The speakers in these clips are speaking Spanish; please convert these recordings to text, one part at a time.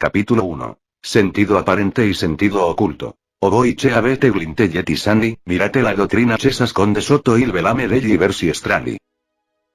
Capítulo 1. Sentido aparente y sentido oculto. Oboiche abete glinte yetisani, mirate la doctrina chesas conde soto il velame degli versi strani.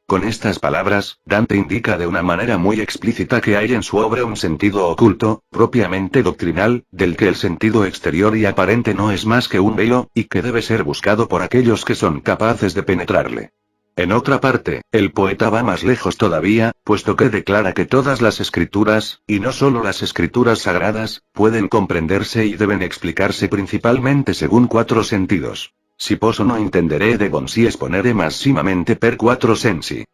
Con estas palabras, Dante indica de una manera muy explícita que hay en su obra un sentido oculto, propiamente doctrinal, del que el sentido exterior y aparente no es más que un velo, y que debe ser buscado por aquellos que son capaces de penetrarle. En otra parte, el poeta va más lejos todavía, puesto que declara que todas las escrituras, y no solo las escrituras sagradas, pueden comprenderse y deben explicarse principalmente según 4 sentidos. Si possono intendere de bon si esponere massimamente per 4 sensi.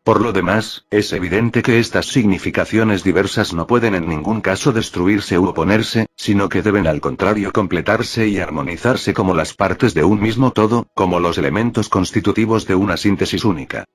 Por lo demás, es evidente que estas significaciones diversas no pueden en ningún caso destruirse u oponerse, sino que deben al contrario completarse y armonizarse como las partes de un mismo todo, como los elementos constitutivos de una síntesis única.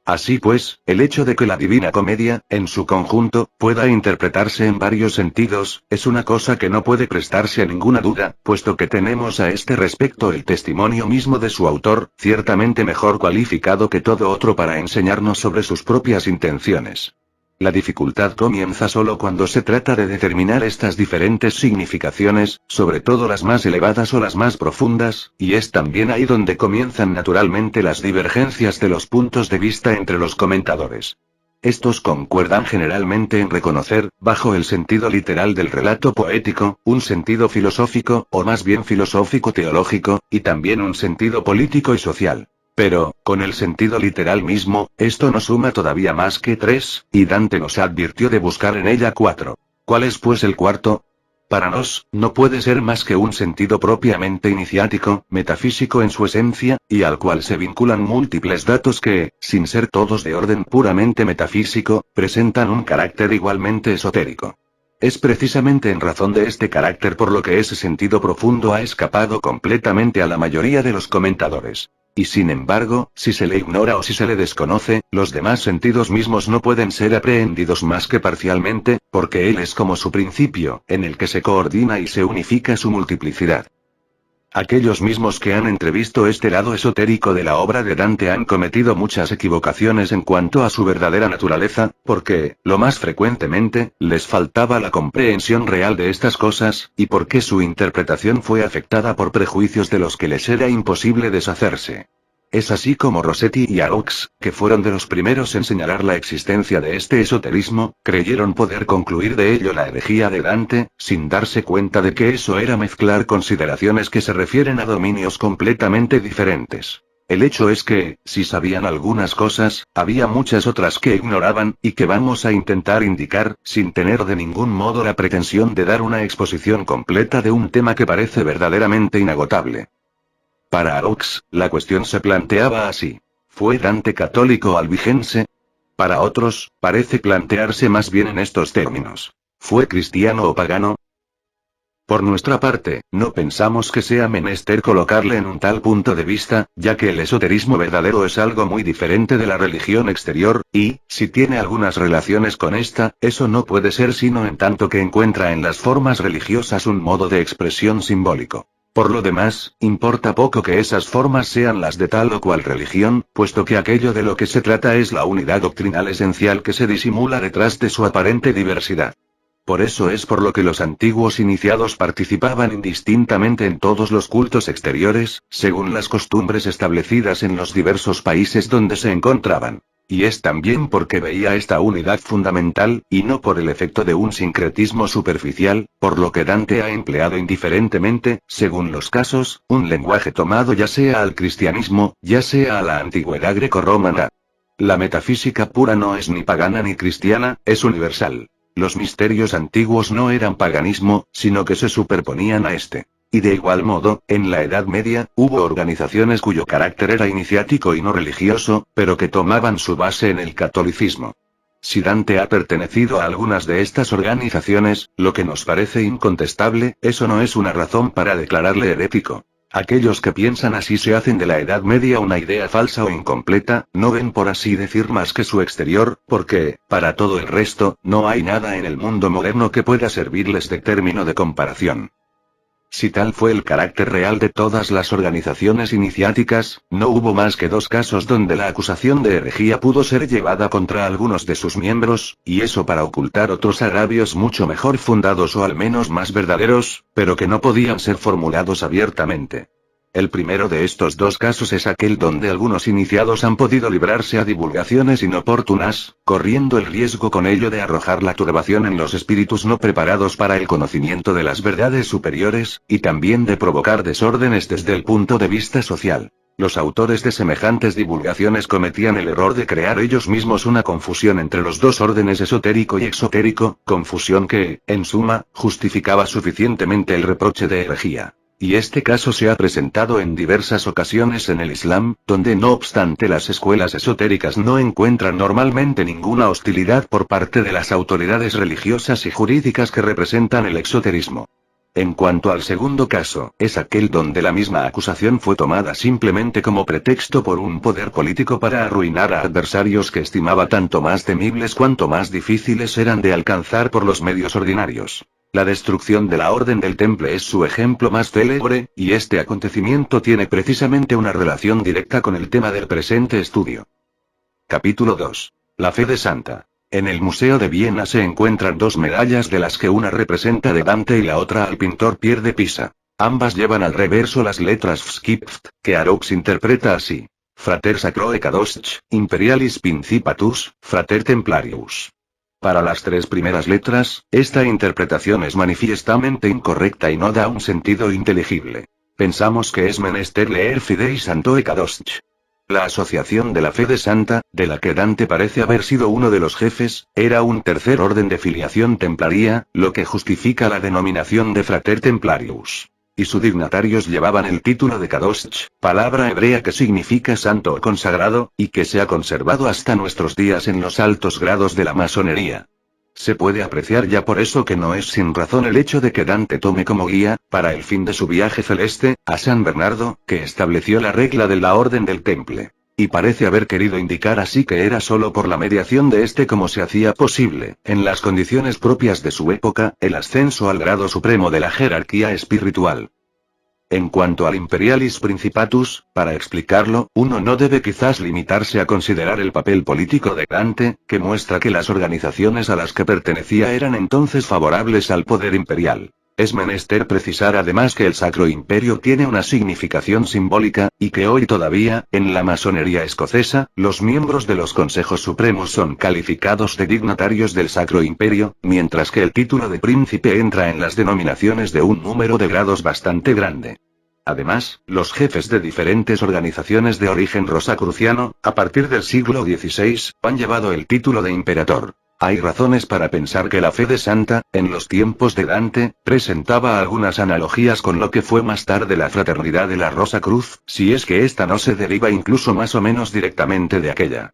Así pues, el hecho de que la Divina Comedia, en su conjunto, pueda interpretarse en varios sentidos, es una cosa que no puede prestarse a ninguna duda, puesto que tenemos a este respecto el testimonio mismo de su autor, ciertamente mejor cualificado que todo otro para enseñarnos sobre sus propias intenciones. La dificultad comienza solo cuando se trata de determinar estas diferentes significaciones, sobre todo las más elevadas o las más profundas, y es también ahí donde comienzan naturalmente las divergencias de los puntos de vista entre los comentadores. Estos concuerdan generalmente en reconocer, bajo el sentido literal del relato poético, un sentido filosófico, o más bien filosófico-teológico, y también un sentido político y social. Pero, con el sentido literal mismo, esto no suma todavía más que 3, y Dante nos advirtió de buscar en ella 4. ¿Cuál es pues el cuarto? Para nos, no puede ser más que un sentido propiamente iniciático, metafísico en su esencia, y al cual se vinculan múltiples datos que, sin ser todos de orden puramente metafísico, presentan un carácter igualmente esotérico. Es precisamente en razón de este carácter por lo que ese sentido profundo ha escapado completamente a la mayoría de los comentadores. Y sin embargo, si se le ignora o si se le desconoce, los demás sentidos mismos no pueden ser aprehendidos más que parcialmente, porque él es como su principio, en el que se coordina y se unifica su multiplicidad. Aquellos mismos que han entrevisto este lado esotérico de la obra de Dante han cometido muchas equivocaciones en cuanto a su verdadera naturaleza, porque, lo más frecuentemente, les faltaba la comprensión real de estas cosas, y porque su interpretación fue afectada por prejuicios de los que les era imposible deshacerse. Es así como Rossetti y Haux, que fueron de los primeros en señalar la existencia de este esoterismo, creyeron poder concluir de ello la herejía de Dante, sin darse cuenta de que eso era mezclar consideraciones que se refieren a dominios completamente diferentes. El hecho es que, si sabían algunas cosas, había muchas otras que ignoraban, y que vamos a intentar indicar, sin tener de ningún modo la pretensión de dar una exposición completa de un tema que parece verdaderamente inagotable. Para Haux, la cuestión se planteaba así. ¿Fue Dante católico albigense? Para otros, parece plantearse más bien en estos términos. ¿Fue cristiano o pagano? Por nuestra parte, no pensamos que sea menester colocarle en un tal punto de vista, ya que el esoterismo verdadero es algo muy diferente de la religión exterior, y, si tiene algunas relaciones con esta, eso no puede ser sino en tanto que encuentra en las formas religiosas un modo de expresión simbólico. Por lo demás, importa poco que esas formas sean las de tal o cual religión, puesto que aquello de lo que se trata es la unidad doctrinal esencial que se disimula detrás de su aparente diversidad. Por eso es por lo que los antiguos iniciados participaban indistintamente en todos los cultos exteriores, según las costumbres establecidas en los diversos países donde se encontraban. Y es también porque veía esta unidad fundamental, y no por el efecto de un sincretismo superficial, por lo que Dante ha empleado indiferentemente, según los casos, un lenguaje tomado ya sea al cristianismo, ya sea a la antigüedad grecorromana. La metafísica pura no es ni pagana ni cristiana, es universal. Los misterios antiguos no eran paganismo, sino que se superponían a este. Y de igual modo, en la Edad Media, hubo organizaciones cuyo carácter era iniciático y no religioso, pero que tomaban su base en el catolicismo. Si Dante ha pertenecido a algunas de estas organizaciones, lo que nos parece incontestable, eso no es una razón para declararle herético. Aquellos que piensan así se hacen de la Edad Media una idea falsa o incompleta, no ven por así decir más que su exterior, porque, para todo el resto, no hay nada en el mundo moderno que pueda servirles de término de comparación. Si tal fue el carácter real de todas las organizaciones iniciáticas, no hubo más que 2 casos donde la acusación de herejía pudo ser llevada contra algunos de sus miembros, y eso para ocultar otros agravios mucho mejor fundados o al menos más verdaderos, pero que no podían ser formulados abiertamente. El primero de estos 2 casos es aquel donde algunos iniciados han podido librarse a divulgaciones inoportunas, corriendo el riesgo con ello de arrojar la turbación en los espíritus no preparados para el conocimiento de las verdades superiores, y también de provocar desórdenes desde el punto de vista social. Los autores de semejantes divulgaciones cometían el error de crear ellos mismos una confusión entre los 2 órdenes esotérico y exotérico, confusión que, en suma, justificaba suficientemente el reproche de herejía. Y este caso se ha presentado en diversas ocasiones en el Islam, donde no obstante las escuelas esotéricas no encuentran normalmente ninguna hostilidad por parte de las autoridades religiosas y jurídicas que representan el exoterismo. En cuanto al segundo caso, es aquel donde la misma acusación fue tomada simplemente como pretexto por un poder político para arruinar a adversarios que estimaba tanto más temibles cuanto más difíciles eran de alcanzar por los medios ordinarios. La destrucción de la Orden del Temple es su ejemplo más célebre, y este acontecimiento tiene precisamente una relación directa con el tema del presente estudio. Capítulo 2. La fe de Santa. En el Museo de Viena se encuentran 2 medallas de las que una representa de Dante y la otra al pintor Pierre de Pisa. Ambas llevan al reverso las letras Vskift, que Aroux interpreta así: Frater Sacroe Cadosch, Imperialis Principatus, Frater Templarius. Para las 3 primeras letras, esta interpretación es manifiestamente incorrecta y no da un sentido inteligible. Pensamos que es menester leer Fidei Santoe Cadosch. La asociación de la fe de Santa, de la que Dante parece haber sido uno de los jefes, era un tercer orden de filiación templaria, lo que justifica la denominación de Frater Templarius. Y sus dignatarios llevaban el título de Kadosh, palabra hebrea que significa santo o consagrado, y que se ha conservado hasta nuestros días en los altos grados de la masonería. Se puede apreciar ya por eso que no es sin razón el hecho de que Dante tome como guía, para el fin de su viaje celeste, a San Bernardo, que estableció la regla de la Orden del Temple. Y parece haber querido indicar así que era solo por la mediación de este como se hacía posible, en las condiciones propias de su época, el ascenso al grado supremo de la jerarquía espiritual. En cuanto al Imperialis Principatus, para explicarlo, uno no debe quizás limitarse a considerar el papel político de Dante, que muestra que las organizaciones a las que pertenecía eran entonces favorables al poder imperial. Es menester precisar además que el Sacro Imperio tiene una significación simbólica, y que hoy todavía, en la masonería escocesa, los miembros de los consejos supremos son calificados de dignatarios del Sacro Imperio, mientras que el título de príncipe entra en las denominaciones de un número de grados bastante grande. Además, los jefes de diferentes organizaciones de origen rosacruciano, a partir del siglo XVI, han llevado el título de imperator. Hay razones para pensar que la fe de Santa, en los tiempos de Dante, presentaba algunas analogías con lo que fue más tarde la Fraternidad de la Rosa Cruz, si es que ésta no se deriva incluso más o menos directamente de aquella.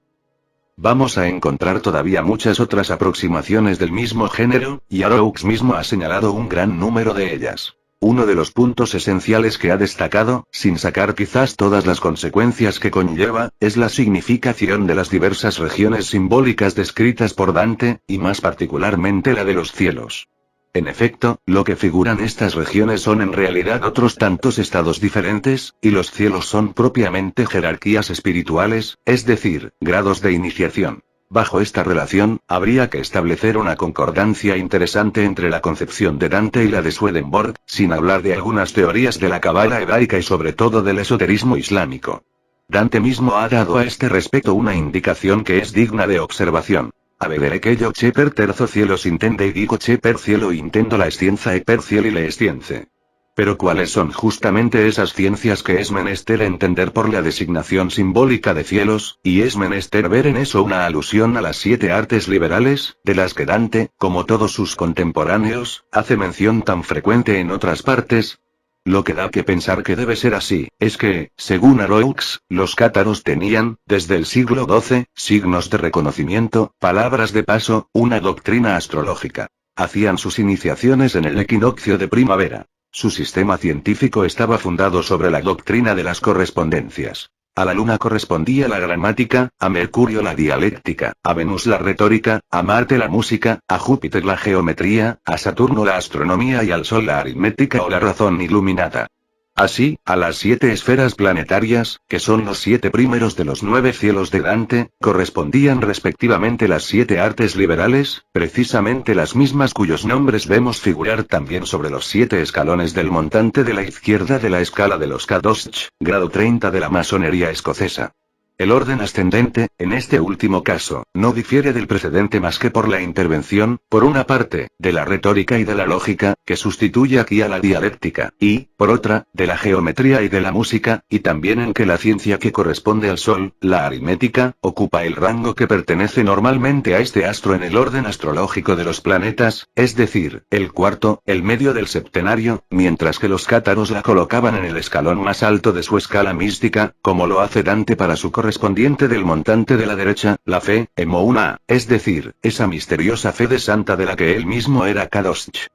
Vamos a encontrar todavía muchas otras aproximaciones del mismo género, y Aroux mismo ha señalado un gran número de ellas. Uno de los puntos esenciales que ha destacado, sin sacar quizás todas las consecuencias que conlleva, es la significación de las diversas regiones simbólicas descritas por Dante, y más particularmente la de los cielos. En efecto, lo que figuran estas regiones son en realidad otros tantos estados diferentes, y los cielos son propiamente jerarquías espirituales, es decir, grados de iniciación. Bajo esta relación, habría que establecer una concordancia interesante entre la concepción de Dante y la de Swedenborg, sin hablar de algunas teorías de la Cábala hebraica y sobre todo del esoterismo islámico. Dante mismo ha dado a este respecto una indicación que es digna de observación. Avere que yo che per terzo cielo s'intende y digo che per cielo intendo la escienza e per cieli le escienze. Pero ¿cuáles son justamente esas ciencias que es menester entender por la designación simbólica de cielos, y es menester ver en eso una alusión a las 7 artes liberales, de las que Dante, como todos sus contemporáneos, hace mención tan frecuente en otras partes? Lo que da que pensar que debe ser así, es que, según Aroux, los cátaros tenían, desde el siglo XII, signos de reconocimiento, palabras de paso, una doctrina astrológica. Hacían sus iniciaciones en el equinoccio de primavera. Su sistema científico estaba fundado sobre la doctrina de las correspondencias. A la Luna correspondía la gramática, a Mercurio la dialéctica, a Venus la retórica, a Marte la música, a Júpiter la geometría, a Saturno la astronomía y al Sol la aritmética o la razón iluminada. Así, a las 7 esferas planetarias, que son los 7 primeros de los 9 cielos de Dante, correspondían respectivamente las 7 artes liberales, precisamente las mismas cuyos nombres vemos figurar también sobre los 7 escalones del montante de la izquierda de la escala de los Kadosh, grado 30 de la masonería escocesa. El orden ascendente, en este último caso, no difiere del precedente más que por la intervención, por una parte, de la retórica y de la lógica, que sustituye aquí a la dialéctica, y, por otra, de la geometría y de la música, y también en que la ciencia que corresponde al Sol, la aritmética, ocupa el rango que pertenece normalmente a este astro en el orden astrológico de los planetas, es decir, el cuarto, el medio del septenario, mientras que los cátaros la colocaban en el escalón más alto de su escala mística, como lo hace Dante para su correspondiente del montante de la derecha, la fe, Emouna, es decir, esa misteriosa fe de santa de la que él mismo era Kadosh.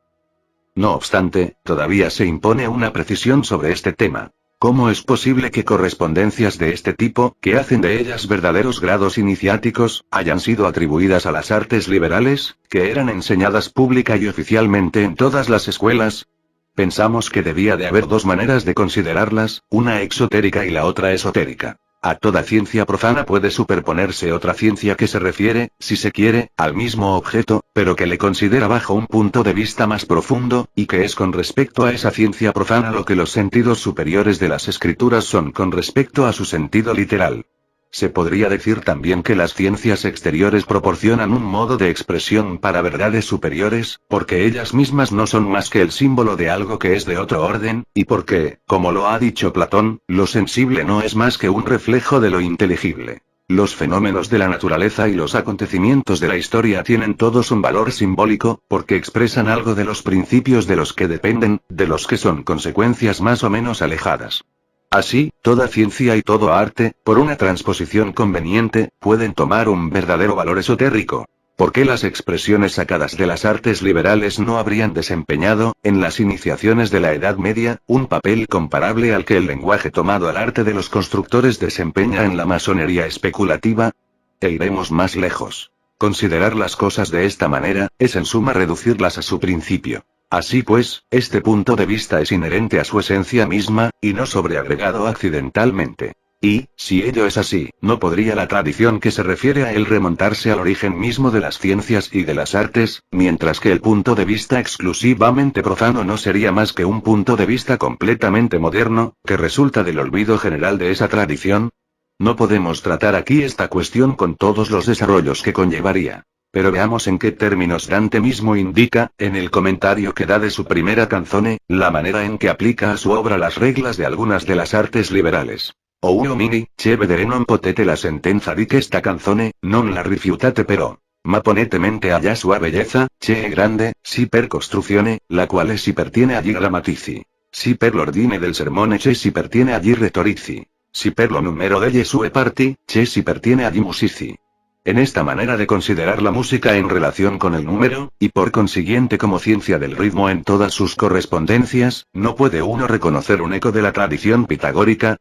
No obstante, todavía se impone una precisión sobre este tema. ¿Cómo es posible que correspondencias de este tipo, que hacen de ellas verdaderos grados iniciáticos, hayan sido atribuidas a las artes liberales, que eran enseñadas pública y oficialmente en todas las escuelas? Pensamos que debía de haber dos maneras de considerarlas, una exotérica y la otra esotérica. A toda ciencia profana puede superponerse otra ciencia que se refiere, si se quiere, al mismo objeto, pero que le considera bajo un punto de vista más profundo, y que es con respecto a esa ciencia profana lo que los sentidos superiores de las escrituras son con respecto a su sentido literal. Se podría decir también que las ciencias exteriores proporcionan un modo de expresión para verdades superiores, porque ellas mismas no son más que el símbolo de algo que es de otro orden, y porque, como lo ha dicho Platón, lo sensible no es más que un reflejo de lo inteligible. Los fenómenos de la naturaleza y los acontecimientos de la historia tienen todos un valor simbólico, porque expresan algo de los principios de los que dependen, de los que son consecuencias más o menos alejadas. Así, toda ciencia y todo arte, por una transposición conveniente, pueden tomar un verdadero valor esotérico. ¿Por qué las expresiones sacadas de las artes liberales no habrían desempeñado, en las iniciaciones de la Edad Media, un papel comparable al que el lenguaje tomado al arte de los constructores desempeña en la masonería especulativa? E iremos más lejos. Considerar las cosas de esta manera, es en suma reducirlas a su principio. Así pues, este punto de vista es inherente a su esencia misma, y no sobreagregado accidentalmente. Y, si ello es así, no podría la tradición que se refiere a él remontarse al origen mismo de las ciencias y de las artes, mientras que el punto de vista exclusivamente profano no sería más que un punto de vista completamente moderno, que resulta del olvido general de esa tradición. No podemos tratar aquí esta cuestión con todos los desarrollos que conllevaría. Pero veamos en qué términos Dante mismo indica, en el comentario que da de su primera canzone, la manera en que aplica a su obra las reglas de algunas de las artes liberales. O uomini, che vedere non potete la sentenza di questa canzone, non la rifiutate però. Ma ponete mente alla sua bellezza, che è grande, si per costruzione, la quale si pertiene agli grammatici. Si per l'ordine del sermone che si pertiene agli retorici. Si per lo numero delle sue parti, che si pertiene agli musici. En esta manera de considerar la música en relación con el número, y por consiguiente como ciencia del ritmo en todas sus correspondencias, no puede uno reconocer un eco de la tradición pitagórica.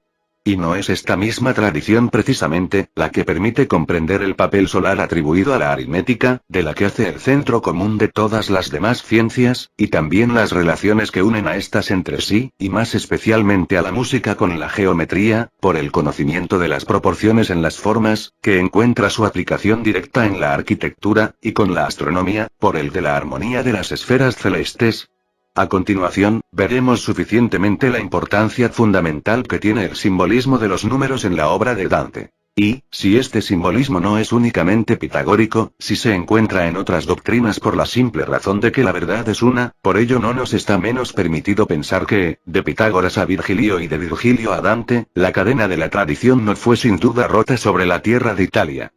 Y no es esta misma tradición precisamente, la que permite comprender el papel solar atribuido a la aritmética, de la que hace el centro común de todas las demás ciencias, y también las relaciones que unen a estas entre sí, y más especialmente a la música con la geometría, por el conocimiento de las proporciones en las formas, que encuentra su aplicación directa en la arquitectura, y con la astronomía, por el de la armonía de las esferas celestes. A continuación, veremos suficientemente la importancia fundamental que tiene el simbolismo de los números en la obra de Dante. Y, si este simbolismo no es únicamente pitagórico, si se encuentra en otras doctrinas por la simple razón de que la verdad es una, por ello no nos está menos permitido pensar que, de Pitágoras a Virgilio y de Virgilio a Dante, la cadena de la tradición no fue sin duda rota sobre la tierra de Italia.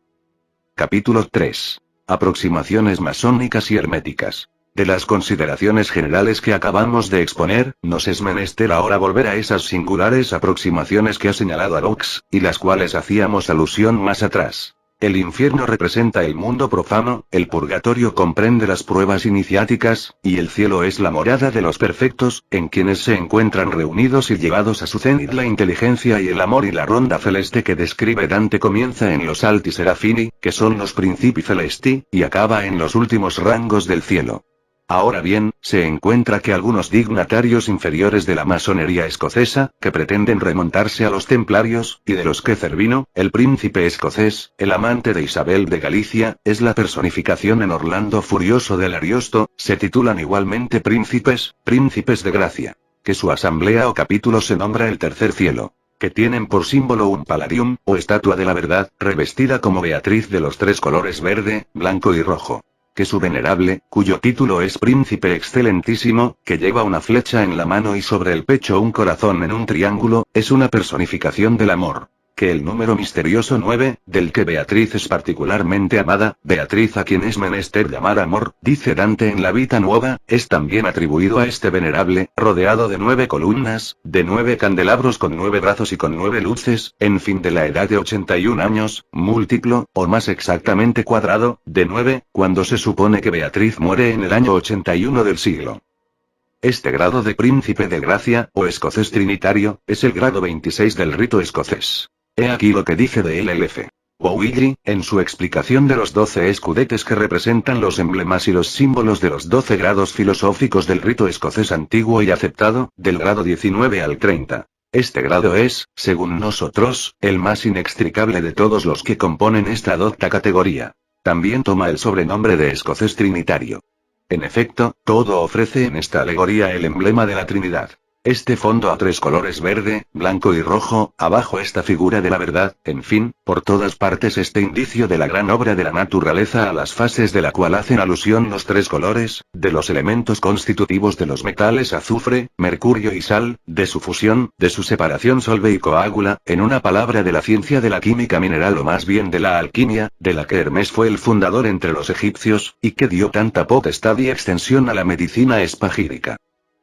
Capítulo 3. Aproximaciones masónicas y herméticas. De las consideraciones generales que acabamos de exponer, nos es menester ahora volver a esas singulares aproximaciones que ha señalado Aroux, y las cuales hacíamos alusión más atrás. El infierno representa el mundo profano, el purgatorio comprende las pruebas iniciáticas, y el cielo es la morada de los perfectos, en quienes se encuentran reunidos y llevados a su cenit la inteligencia y el amor, y la ronda celeste que describe Dante comienza en los alti serafini, que son los principi celesti, y acaba en los últimos rangos del cielo. Ahora bien, se encuentra que algunos dignatarios inferiores de la masonería escocesa, que pretenden remontarse a los templarios, y de los que Cervino, el príncipe escocés, el amante de Isabel de Galicia, es la personificación en Orlando Furioso del Ariosto, se titulan igualmente príncipes de gracia. Que su asamblea o capítulo se nombra el tercer cielo. Que tienen por símbolo un palladium, o estatua de la verdad, revestida como Beatriz de los tres colores verde, blanco y rojo. Que su venerable, cuyo título es Príncipe Excelentísimo, que lleva una flecha en la mano y sobre el pecho un corazón en un triángulo, es una personificación del amor. Que el número misterioso 9, del que Beatriz es particularmente amada, Beatriz a quien es menester llamar amor, dice Dante en la Vita Nuova, es también atribuido a este venerable, rodeado de 9 columnas, de 9 candelabros con 9 brazos y con 9 luces, en fin de la edad de 81 años, múltiplo, o más exactamente cuadrado, de 9, cuando se supone que Beatriz muere en el año 81 del siglo. Este grado de príncipe de gracia, o escocés trinitario, es el grado 26 del rito escocés. He aquí lo que dice de él el F. Bowilly, en su explicación de los 12 escudetes que representan los emblemas y los símbolos de los 12 grados filosóficos del rito escocés antiguo y aceptado, del grado 19 al 30. Este grado es, según nosotros, el más inextricable de todos los que componen esta docta categoría. También toma el sobrenombre de escocés trinitario. En efecto, todo ofrece en esta alegoría el emblema de la Trinidad. Este fondo a 3 colores verde, blanco y rojo, abajo esta figura de la verdad, en fin, por todas partes este indicio de la gran obra de la naturaleza a las fases de la cual hacen alusión los 3 colores, de los elementos constitutivos de los metales azufre, mercurio y sal, de su fusión, de su separación solve y coágula, en una palabra de la ciencia de la química mineral o más bien de la alquimia, de la que Hermes fue el fundador entre los egipcios, y que dio tanta potestad y extensión a la medicina espagírica.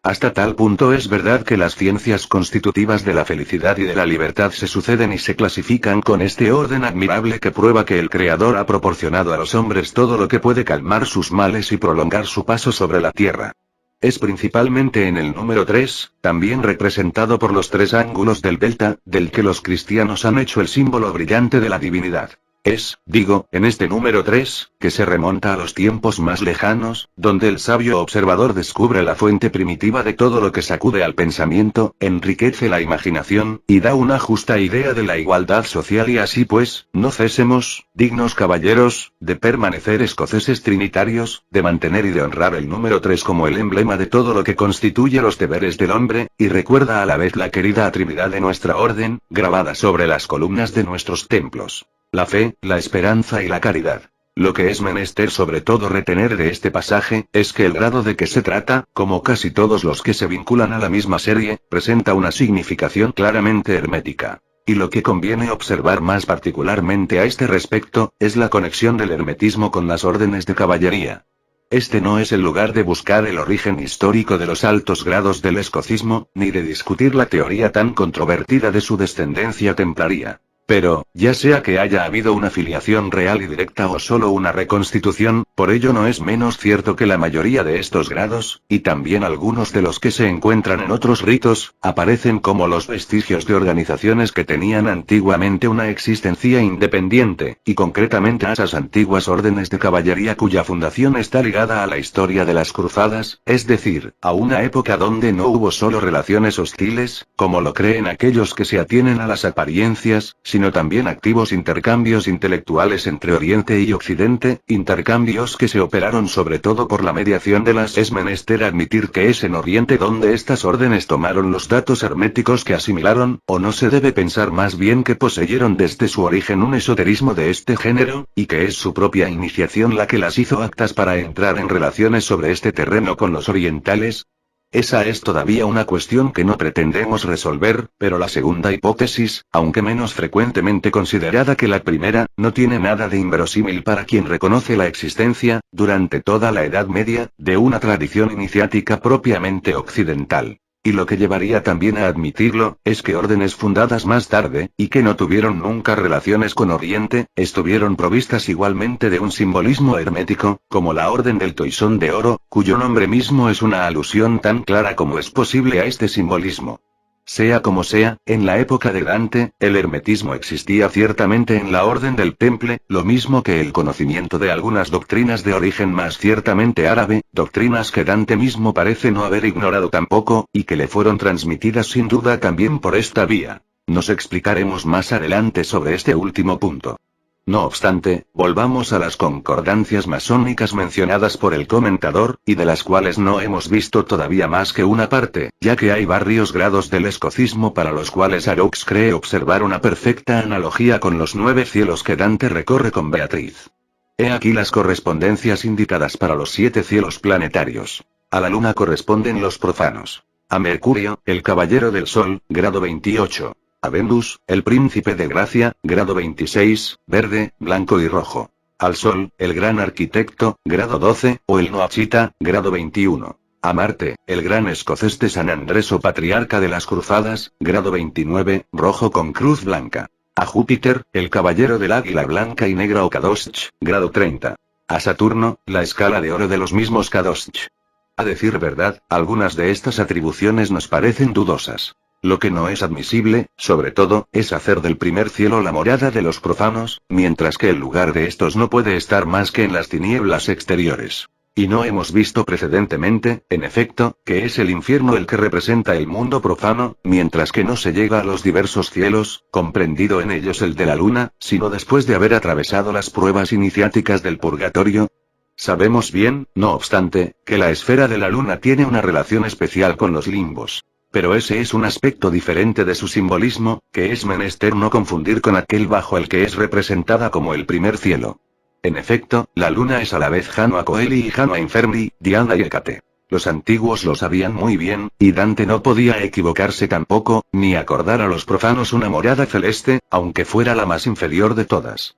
Hasta tal punto es verdad que las ciencias constitutivas de la felicidad y de la libertad se suceden y se clasifican con este orden admirable que prueba que el Creador ha proporcionado a los hombres todo lo que puede calmar sus males y prolongar su paso sobre la tierra. Es principalmente en el número 3, también representado por los 3 ángulos del delta, del que los cristianos han hecho el símbolo brillante de la divinidad. Es, digo, en este número 3, que se remonta a los tiempos más lejanos, donde el sabio observador descubre la fuente primitiva de todo lo que sacude al pensamiento, enriquece la imaginación, y da una justa idea de la igualdad social y así pues, no cesemos, dignos caballeros, de permanecer escoceses trinitarios, de mantener y de honrar el número 3 como el emblema de todo lo que constituye los deberes del hombre, y recuerda a la vez la querida Trinidad de nuestra orden, grabada sobre las columnas de nuestros templos. La fe, la esperanza y la caridad. Lo que es menester sobre todo retener de este pasaje, es que el grado de que se trata, como casi todos los que se vinculan a la misma serie, presenta una significación claramente hermética. Y lo que conviene observar más particularmente a este respecto, es la conexión del hermetismo con las órdenes de caballería. Este no es el lugar de buscar el origen histórico de los altos grados del escocismo, ni de discutir la teoría tan controvertida de su descendencia templaria. Pero, ya sea que haya habido una filiación real y directa o solo una reconstitución, por ello no es menos cierto que la mayoría de estos grados, y también algunos de los que se encuentran en otros ritos, aparecen como los vestigios de organizaciones que tenían antiguamente una existencia independiente, y concretamente a esas antiguas órdenes de caballería cuya fundación está ligada a la historia de las cruzadas, es decir, a una época donde no hubo solo relaciones hostiles, como lo creen aquellos que se atienen a las apariencias, sino también activos intercambios intelectuales entre Oriente y Occidente, intercambios que se operaron sobre todo por la mediación de las. Es menester admitir que es en Oriente donde estas órdenes tomaron los datos herméticos que asimilaron, o no se debe pensar más bien que poseyeron desde su origen un esoterismo de este género, y que es su propia iniciación la que las hizo aptas para entrar en relaciones sobre este terreno con los orientales. Esa es todavía una cuestión que no pretendemos resolver, pero la segunda hipótesis, aunque menos frecuentemente considerada que la primera, no tiene nada de inverosímil para quien reconoce la existencia, durante toda la Edad Media, de una tradición iniciática propiamente occidental. Y lo que llevaría también a admitirlo, es que órdenes fundadas más tarde, y que no tuvieron nunca relaciones con Oriente, estuvieron provistas igualmente de un simbolismo hermético, como la Orden del Toisón de Oro, cuyo nombre mismo es una alusión tan clara como es posible a este simbolismo. Sea como sea, en la época de Dante, el hermetismo existía ciertamente en la Orden del Temple, lo mismo que el conocimiento de algunas doctrinas de origen más ciertamente árabe, doctrinas que Dante mismo parece no haber ignorado tampoco, y que le fueron transmitidas sin duda también por esta vía. Nos explicaremos más adelante sobre este último punto. No obstante, volvamos a las concordancias masónicas mencionadas por el comentador, y de las cuales no hemos visto todavía más que una parte, ya que hay varios grados del escocismo para los cuales Araux cree observar una perfecta analogía con los 9 cielos que Dante recorre con Beatriz. He aquí las correspondencias indicadas para los 7 cielos planetarios. A la luna corresponden los profanos. A Mercurio, el caballero del sol, grado 28. A Venus, el príncipe de gracia, grado 26, verde, blanco y rojo. Al Sol, el gran arquitecto, grado 12, o el Noachita, grado 21. A Marte, el gran escocés de San Andrés o patriarca de las cruzadas, grado 29, rojo con cruz blanca. A Júpiter, el caballero del águila blanca y negra o Kadosh, grado 30. A Saturno, la escala de oro de los mismos Kadosh. A decir verdad, algunas de estas atribuciones nos parecen dudosas. Lo que no es admisible, sobre todo, es hacer del primer cielo la morada de los profanos, mientras que el lugar de estos no puede estar más que en las tinieblas exteriores. Y no hemos visto precedentemente, en efecto, que es el infierno el que representa el mundo profano, mientras que no se llega a los diversos cielos, comprendido en ellos el de la luna, sino después de haber atravesado las pruebas iniciáticas del purgatorio. Sabemos bien, no obstante, que la esfera de la luna tiene una relación especial con los limbos. Pero ese es un aspecto diferente de su simbolismo, que es menester no confundir con aquel bajo el que es representada como el primer cielo. En efecto, la luna es a la vez Janua Coeli y Janua Inferni, Diana y Hécate. Los antiguos lo sabían muy bien, y Dante no podía equivocarse tampoco, ni acordar a los profanos una morada celeste, aunque fuera la más inferior de todas.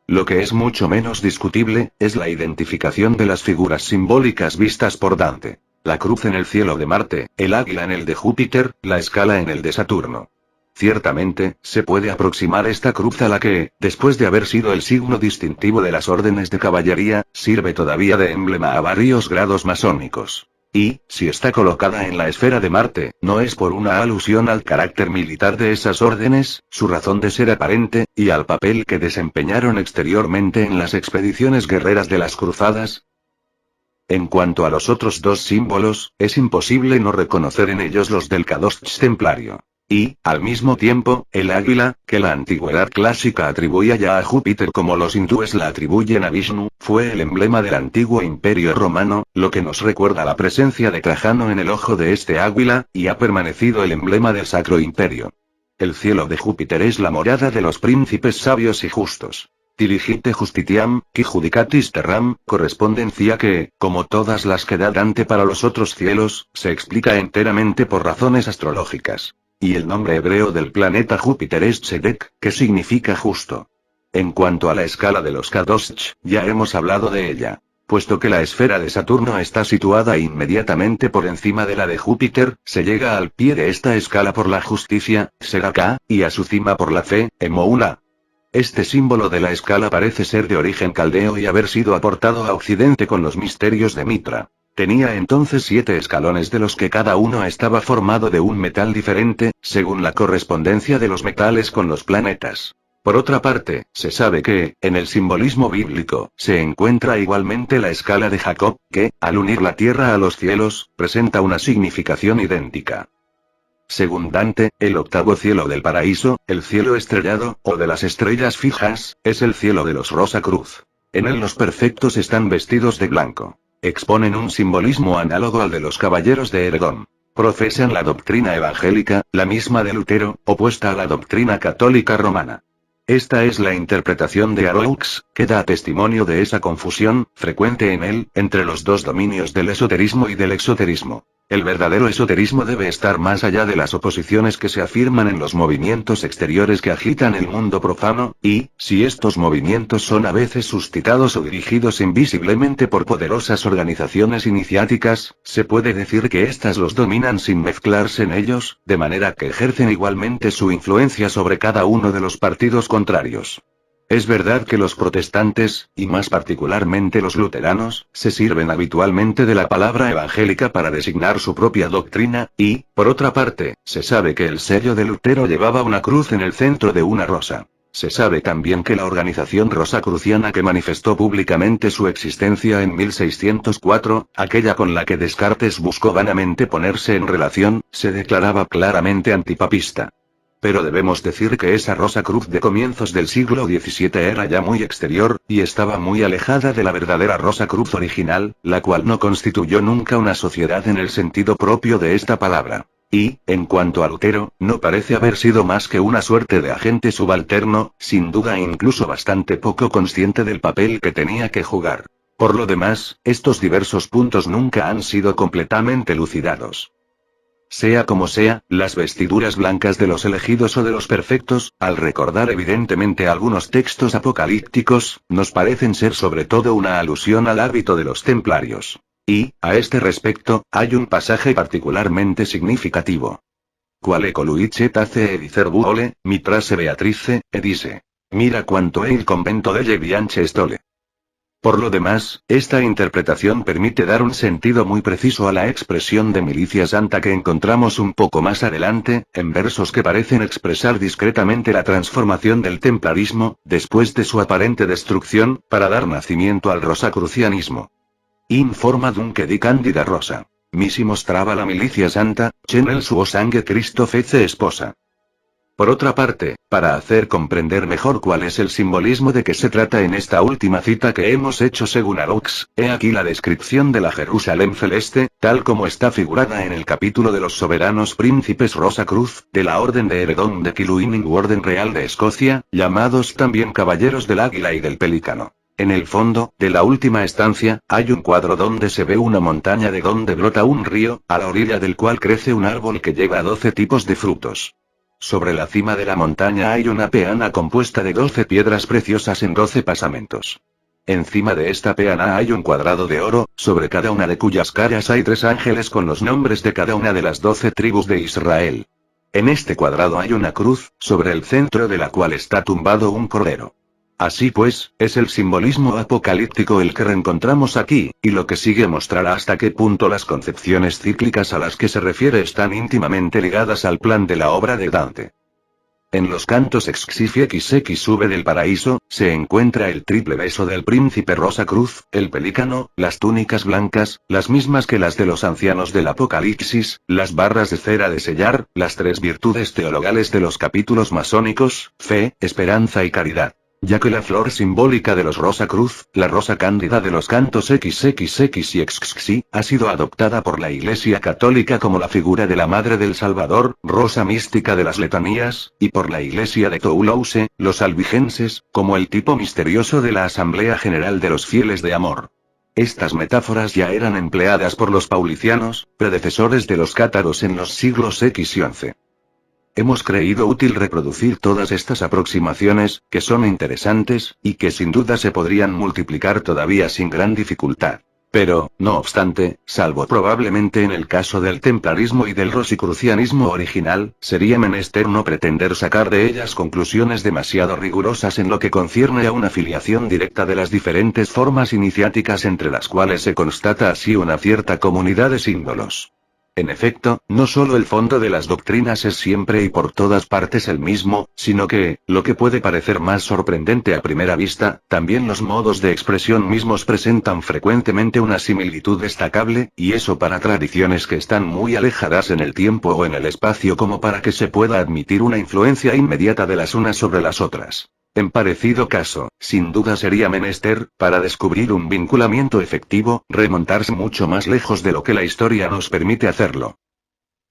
Lo que es mucho menos discutible, es la identificación de las figuras simbólicas vistas por Dante. La cruz en el cielo de Marte, el águila en el de Júpiter, la escala en el de Saturno. Ciertamente, se puede aproximar esta cruz a la que, después de haber sido el signo distintivo de las órdenes de caballería, sirve todavía de emblema a varios grados masónicos. Y, si está colocada en la esfera de Marte, no es por una alusión al carácter militar de esas órdenes, su razón de ser aparente, y al papel que desempeñaron exteriormente en las expediciones guerreras de las cruzadas. En cuanto a los otros dos símbolos, es imposible no reconocer en ellos los del Kadosh templario. Y, al mismo tiempo, el águila, que la antigüedad clásica atribuía ya a Júpiter como los hindúes la atribuyen a Vishnu, fue el emblema del antiguo imperio romano, lo que nos recuerda la presencia de Trajano en el ojo de este águila, y ha permanecido el emblema del Sacro Imperio. El cielo de Júpiter es la morada de los príncipes sabios y justos. Dirigite justitiam, qui judicatis terram, correspondencia que, como todas las que da Dante para los otros cielos, se explica enteramente por razones astrológicas. Y el nombre hebreo del planeta Júpiter es Tzedek, que significa justo. En cuanto a la escala de los Kadosh, ya hemos hablado de ella. Puesto que la esfera de Saturno está situada inmediatamente por encima de la de Júpiter, se llega al pie de esta escala por la justicia, Segaká, y a su cima por la fe, Emouna. Este símbolo de la escala parece ser de origen caldeo y haber sido aportado a Occidente con los misterios de Mitra. Tenía entonces 7 escalones de los que cada uno estaba formado de un metal diferente, según la correspondencia de los metales con los planetas. Por otra parte, se sabe que, en el simbolismo bíblico, se encuentra igualmente la escala de Jacob, que, al unir la tierra a los cielos, presenta una significación idéntica. Según Dante, el octavo cielo del paraíso, el cielo estrellado, o de las estrellas fijas, es el cielo de los Rosa Cruz. En él los perfectos están vestidos de blanco. Exponen un simbolismo análogo al de los caballeros de Ergón. Profesan la doctrina evangélica, la misma de Lutero, opuesta a la doctrina católica romana. Esta es la interpretación de Araux, que da testimonio de esa confusión, frecuente en él, entre los dos dominios del esoterismo y del exoterismo. El verdadero esoterismo debe estar más allá de las oposiciones que se afirman en los movimientos exteriores que agitan el mundo profano, y, si estos movimientos son a veces suscitados o dirigidos invisiblemente por poderosas organizaciones iniciáticas, se puede decir que éstas los dominan sin mezclarse en ellos, de manera que ejercen igualmente su influencia sobre cada uno de los partidos contrarios. Es verdad que los protestantes, y más particularmente los luteranos, se sirven habitualmente de la palabra evangélica para designar su propia doctrina, y, por otra parte, se sabe que el sello de Lutero llevaba una cruz en el centro de una rosa. Se sabe también que la organización rosacruciana que manifestó públicamente su existencia en 1604, aquella con la que Descartes buscó vanamente ponerse en relación, se declaraba claramente antipapista. Pero debemos decir que esa Rosa Cruz de comienzos del siglo XVII era ya muy exterior, y estaba muy alejada de la verdadera Rosa Cruz original, la cual no constituyó nunca una sociedad en el sentido propio de esta palabra. Y, en cuanto a Lutero, no parece haber sido más que una suerte de agente subalterno, sin duda incluso bastante poco consciente del papel que tenía que jugar. Por lo demás, estos diversos puntos nunca han sido completamente lucidados. Sea como sea, las vestiduras blancas de los elegidos o de los perfectos, al recordar evidentemente algunos textos apocalípticos, nos parecen ser sobre todo una alusión al hábito de los templarios. Y, a este respecto, hay un pasaje particularmente significativo. Quale coluicet hace edicer vuole, mitrase Beatrice, e dice. Mira cuanto è il convento delle Bianche stole. Por lo demás, esta interpretación permite dar un sentido muy preciso a la expresión de milicia santa que encontramos un poco más adelante, en versos que parecen expresar discretamente la transformación del templarismo, después de su aparente destrucción, para dar nacimiento al rosacrucianismo. Informa dunque di Candida Rosa. Mi si mostraba la milicia santa, che nel suo sangue Cristo fece esposa. Por otra parte, para hacer comprender mejor cuál es el simbolismo de que se trata en esta última cita que hemos hecho según Araux, he aquí la descripción de la Jerusalén celeste, tal como está figurada en el capítulo de los soberanos príncipes Rosa Cruz, de la Orden de Heredón de Kilwinning u Orden Real de Escocia, llamados también Caballeros del Águila y del Pelícano. En el fondo, de la última estancia, hay un cuadro donde se ve una montaña de donde brota un río, a la orilla del cual crece un árbol que lleva 12 tipos de frutos. Sobre la cima de la montaña hay una peana compuesta de 12 piedras preciosas en 12 pasamentos. Encima de esta peana hay un cuadrado de oro, sobre cada una de cuyas caras hay 3 ángeles con los nombres de cada una de las 12 tribus de Israel. En este cuadrado hay una cruz, sobre el centro de la cual está tumbado un cordero. Así pues, es el simbolismo apocalíptico el que reencontramos aquí, y lo que sigue mostrará hasta qué punto las concepciones cíclicas a las que se refiere están íntimamente ligadas al plan de la obra de Dante. En los cantos XX sube del paraíso, se encuentra el triple beso del príncipe Rosa Cruz, el pelícano, las túnicas blancas, las mismas que las de los ancianos del Apocalipsis, las barras de cera de sellar, las 3 virtudes teologales de los capítulos masónicos, fe, esperanza y caridad. Ya que la flor simbólica de los Rosa Cruz, la rosa cándida de los cantos XXX y XXI, ha sido adoptada por la Iglesia Católica como la figura de la Madre del Salvador, rosa mística de las letanías, y por la Iglesia de Toulouse, los albigenses, como el tipo misterioso de la Asamblea General de los Fieles de Amor. Estas metáforas ya eran empleadas por los paulicianos, predecesores de los cátaros en los siglos X y XI. Hemos creído útil reproducir todas estas aproximaciones, que son interesantes, y que sin duda se podrían multiplicar todavía sin gran dificultad. Pero, no obstante, salvo probablemente en el caso del templarismo y del rosicrucianismo original, sería menester no pretender sacar de ellas conclusiones demasiado rigurosas en lo que concierne a una filiación directa de las diferentes formas iniciáticas entre las cuales se constata así una cierta comunidad de símbolos. En efecto, no solo el fondo de las doctrinas es siempre y por todas partes el mismo, sino que, lo que puede parecer más sorprendente a primera vista, también los modos de expresión mismos presentan frecuentemente una similitud destacable, y eso para tradiciones que están muy alejadas en el tiempo o en el espacio como para que se pueda admitir una influencia inmediata de las unas sobre las otras. En parecido caso, sin duda sería menester, para descubrir un vinculamiento efectivo, remontarse mucho más lejos de lo que la historia nos permite hacerlo.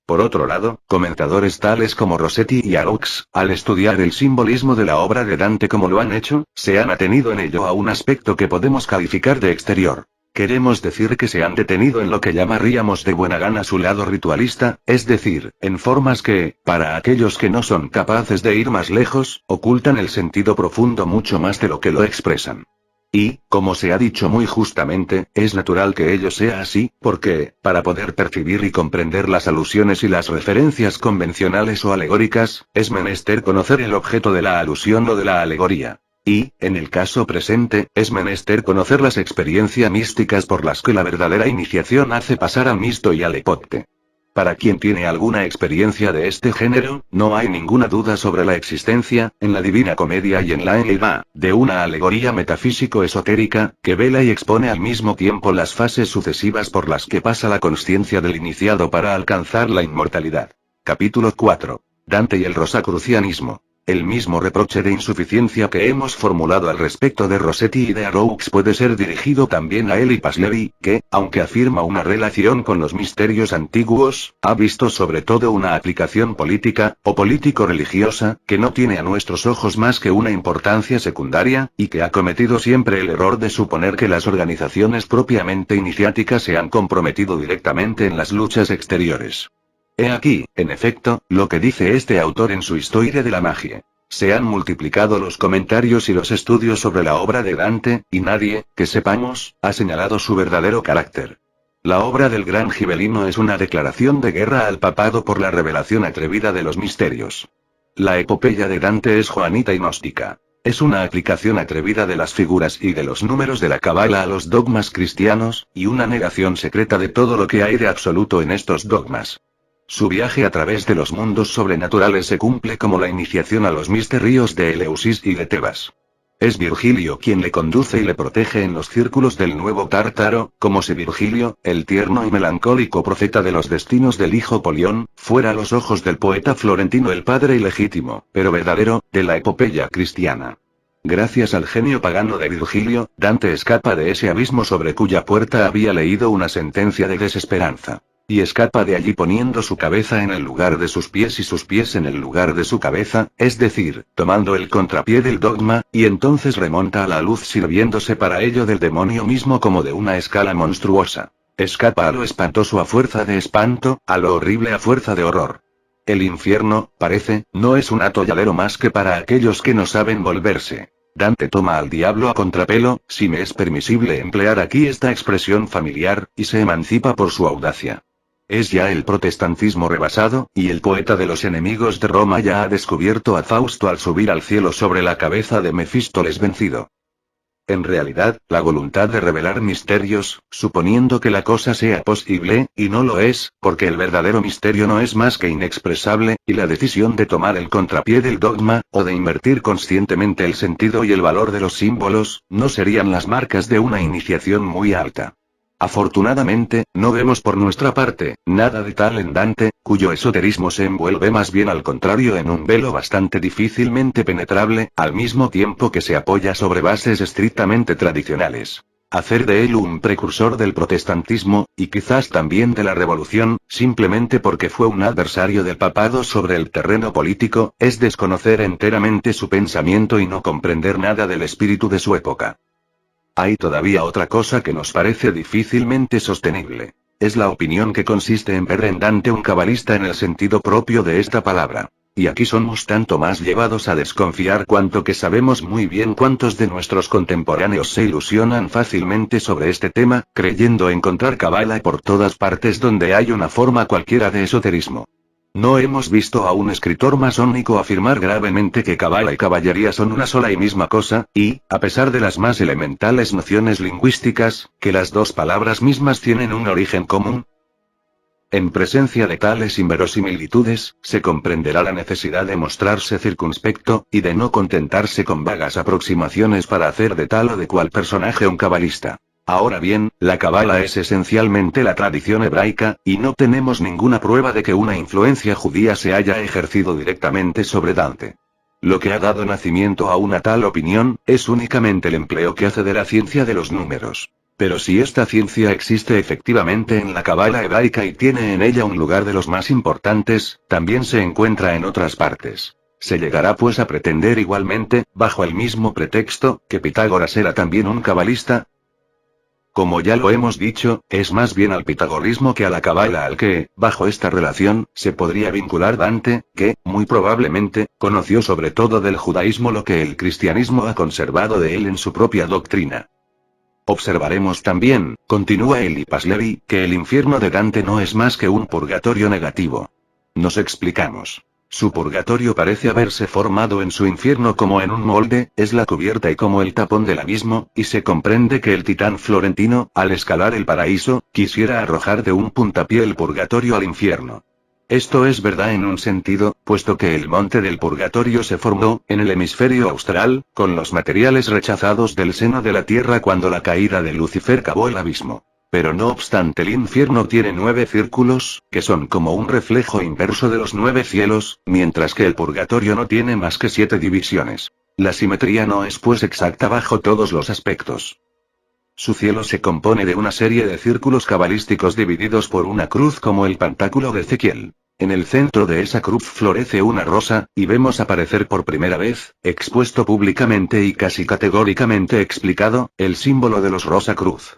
Por otro lado, comentadores tales como Rossetti y Araux, al estudiar el simbolismo de la obra de Dante como lo han hecho, se han atenido en ello a un aspecto que podemos calificar de exterior. Queremos decir que se han detenido en lo que llamaríamos de buena gana su lado ritualista, es decir, en formas que, para aquellos que no son capaces de ir más lejos, ocultan el sentido profundo mucho más de lo que lo expresan. Y, como se ha dicho muy justamente, es natural que ello sea así, porque, para poder percibir y comprender las alusiones y las referencias convencionales o alegóricas, es menester conocer el objeto de la alusión o de la alegoría. Y, en el caso presente, es menester conocer las experiencias místicas por las que la verdadera iniciación hace pasar al misto y al epocte. Para quien tiene alguna experiencia de este género, no hay ninguna duda sobre la existencia, en la Divina Comedia y en la Eneida, de una alegoría metafísico-esotérica, que vela y expone al mismo tiempo las fases sucesivas por las que pasa la consciencia del iniciado para alcanzar la inmortalidad. Capítulo 4. Dante y el rosacrucianismo. El mismo reproche de insuficiencia que hemos formulado al respecto de Rossetti y de Arroux puede ser dirigido también a Eliphas Levi, que, aunque afirma una relación con los misterios antiguos, ha visto sobre todo una aplicación política, o político-religiosa, que no tiene a nuestros ojos más que una importancia secundaria, y que ha cometido siempre el error de suponer que las organizaciones propiamente iniciáticas se han comprometido directamente en las luchas exteriores. He aquí, en efecto, lo que dice este autor en su Historia de la Magia. Se han multiplicado los comentarios y los estudios sobre la obra de Dante, y nadie, que sepamos, ha señalado su verdadero carácter. La obra del gran Gibelino es una declaración de guerra al papado por la revelación atrevida de los misterios. La epopeya de Dante es joanita y gnóstica. Es una aplicación atrevida de las figuras y de los números de la cábala a los dogmas cristianos, y una negación secreta de todo lo que hay de absoluto en estos dogmas. Su viaje a través de los mundos sobrenaturales se cumple como la iniciación a los misterios de Eleusis y de Tebas. Es Virgilio quien le conduce y le protege en los círculos del nuevo Tártaro, como si Virgilio, el tierno y melancólico profeta de los destinos del hijo Polión, fuera a los ojos del poeta florentino el padre ilegítimo, pero verdadero, de la epopeya cristiana. Gracias al genio pagano de Virgilio, Dante escapa de ese abismo sobre cuya puerta había leído una sentencia de desesperanza. Y escapa de allí poniendo su cabeza en el lugar de sus pies y sus pies en el lugar de su cabeza, es decir, tomando el contrapié del dogma, y entonces remonta a la luz sirviéndose para ello del demonio mismo como de una escala monstruosa. Escapa a lo espantoso a fuerza de espanto, a lo horrible a fuerza de horror. El infierno, parece, no es un atolladero más que para aquellos que no saben volverse. Dante toma al diablo a contrapelo, si me es permisible emplear aquí esta expresión familiar, y se emancipa por su audacia. Es ya el protestantismo rebasado, y el poeta de los enemigos de Roma ya ha descubierto a Fausto al subir al cielo sobre la cabeza de Mefístoles vencido. En realidad, la voluntad de revelar misterios, suponiendo que la cosa sea posible, y no lo es, porque el verdadero misterio no es más que inexpresable, y la decisión de tomar el contrapié del dogma, o de invertir conscientemente el sentido y el valor de los símbolos, no serían las marcas de una iniciación muy alta. Afortunadamente, no vemos por nuestra parte, nada de tal en Dante, cuyo esoterismo se envuelve más bien al contrario en un velo bastante difícilmente penetrable, al mismo tiempo que se apoya sobre bases estrictamente tradicionales. Hacer de él un precursor del protestantismo, y quizás también de la revolución, simplemente porque fue un adversario del papado sobre el terreno político, es desconocer enteramente su pensamiento y no comprender nada del espíritu de su época. Hay todavía otra cosa que nos parece difícilmente sostenible. Es la opinión que consiste en ver en Dante un cabalista en el sentido propio de esta palabra. Y aquí somos tanto más llevados a desconfiar cuanto que sabemos muy bien cuántos de nuestros contemporáneos se ilusionan fácilmente sobre este tema, creyendo encontrar cábala por todas partes donde hay una forma cualquiera de esoterismo. No hemos visto a un escritor masónico afirmar gravemente que cábala y caballería son una sola y misma cosa, y, a pesar de las más elementales nociones lingüísticas, que las dos palabras mismas tienen un origen común. En presencia de tales inverosimilitudes, se comprenderá la necesidad de mostrarse circunspecto, y de no contentarse con vagas aproximaciones para hacer de tal o de cual personaje un cabalista. Ahora bien, la cábala es esencialmente la tradición hebraica, y no tenemos ninguna prueba de que una influencia judía se haya ejercido directamente sobre Dante. Lo que ha dado nacimiento a una tal opinión, es únicamente el empleo que hace de la ciencia de los números. Pero si esta ciencia existe efectivamente en la cábala hebraica y tiene en ella un lugar de los más importantes, también se encuentra en otras partes. Se llegará pues a pretender igualmente, bajo el mismo pretexto, que Pitágoras era también un cabalista. Como ya lo hemos dicho, es más bien al pitagorismo que a la cábala al que, bajo esta relación, se podría vincular Dante, que, muy probablemente, conoció sobre todo del judaísmo lo que el cristianismo ha conservado de él en su propia doctrina. Observaremos también, continúa Eliphas Levi, que el infierno de Dante no es más que un purgatorio negativo. Nos explicamos. Su purgatorio parece haberse formado en su infierno como en un molde, es la cubierta y como el tapón del abismo, y se comprende que el titán florentino, al escalar el paraíso, quisiera arrojar de un puntapié el purgatorio al infierno. Esto es verdad en un sentido, puesto que el monte del purgatorio se formó, en el hemisferio austral, con los materiales rechazados del seno de la tierra cuando la caída de Lucifer cavó el abismo. Pero no obstante el infierno tiene 9 círculos, que son como un reflejo inverso de los 9 cielos, mientras que el purgatorio no tiene más que 7 divisiones. La simetría no es pues exacta bajo todos los aspectos. Su cielo se compone de una serie de círculos cabalísticos divididos por una cruz como el Pantáculo de Ezequiel. En el centro de esa cruz florece una rosa, y vemos aparecer por primera vez, expuesto públicamente y casi categóricamente explicado, el símbolo de los Rosa Cruz.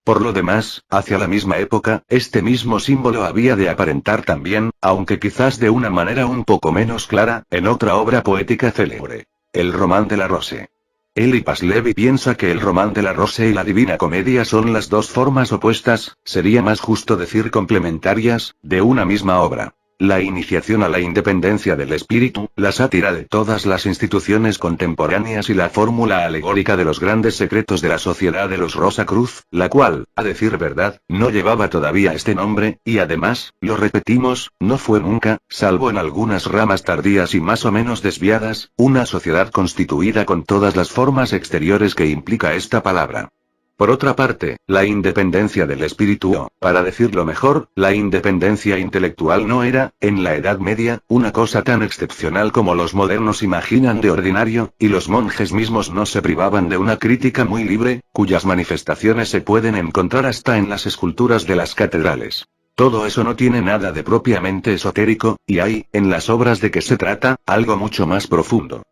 Por lo demás, hacia la misma época, este mismo símbolo había de aparentar también, aunque quizás de una manera un poco menos clara, en otra obra poética célebre. El Román de la Rose. Eliphas Levi piensa que el Román de la Rose y la Divina Comedia son las dos formas opuestas, sería más justo decir complementarias, de una misma obra. La iniciación a la independencia del espíritu, la sátira de todas las instituciones contemporáneas y la fórmula alegórica de los grandes secretos de la sociedad de los Rosa Cruz, la cual, a decir verdad, no llevaba todavía este nombre, y además, lo repetimos, no fue nunca, salvo en algunas ramas tardías y más o menos desviadas, una sociedad constituida con todas las formas exteriores que implica esta palabra. Por otra parte, la independencia del espíritu o, para decirlo mejor, la independencia intelectual no era, en la Edad Media, una cosa tan excepcional como los modernos imaginan de ordinario, y los monjes mismos no se privaban de una crítica muy libre, cuyas manifestaciones se pueden encontrar hasta en las esculturas de las catedrales. Todo eso no tiene nada de propiamente esotérico, y hay, en las obras de que se trata, algo mucho más profundo.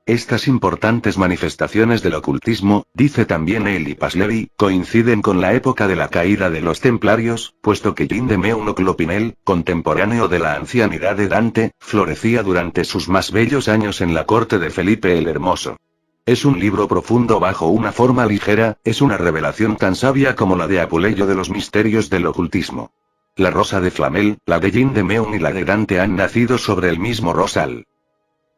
Estas importantes manifestaciones del ocultismo, dice también Eliphas Levi, coinciden con la época de la caída de los templarios, puesto que Jean de Meun Clopinel, contemporáneo de la ancianidad de Dante, florecía durante sus más bellos años en la corte de Felipe el Hermoso. Es un libro profundo bajo una forma ligera, es una revelación tan sabia como la de Apuleyo de los misterios del ocultismo. La rosa de Flamel, la de Jean de Meun y la de Dante han nacido sobre el mismo rosal.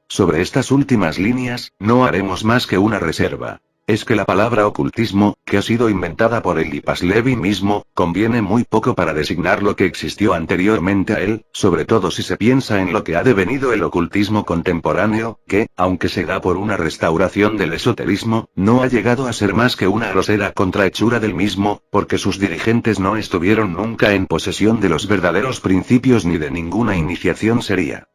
Sobre estas últimas líneas, no haremos más que una reserva. Es que la palabra ocultismo, que ha sido inventada por Eliphas Levi mismo, conviene muy poco para designar lo que existió anteriormente a él, sobre todo si se piensa en lo que ha devenido el ocultismo contemporáneo, que, aunque se da por una restauración del esoterismo, no ha llegado a ser más que una grosera contrahechura del mismo, porque sus dirigentes no estuvieron nunca en posesión de los verdaderos principios ni de ninguna iniciación seria.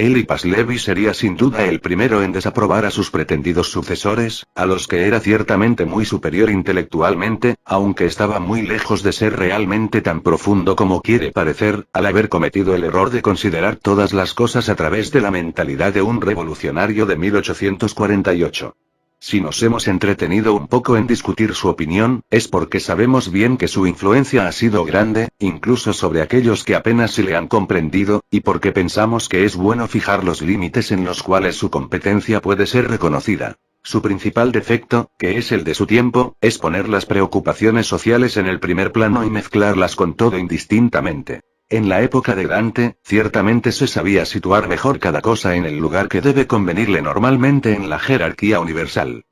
Eliphas Levi sería sin duda el primero en desaprobar a sus pretendidos sucesores, a los que era ciertamente muy superior intelectualmente, aunque estaba muy lejos de ser realmente tan profundo como quiere parecer, al haber cometido el error de considerar todas las cosas a través de la mentalidad de un revolucionario de 1848. Si nos hemos entretenido un poco en discutir su opinión, es porque sabemos bien que su influencia ha sido grande, incluso sobre aquellos que apenas si le han comprendido, y porque pensamos que es bueno fijar los límites en los cuales su competencia puede ser reconocida. Su principal defecto, que es el de su tiempo, es poner las preocupaciones sociales en el primer plano y mezclarlas con todo indistintamente. En la época de Dante, ciertamente se sabía situar mejor cada cosa en el lugar que debe convenirle normalmente en la jerarquía universal.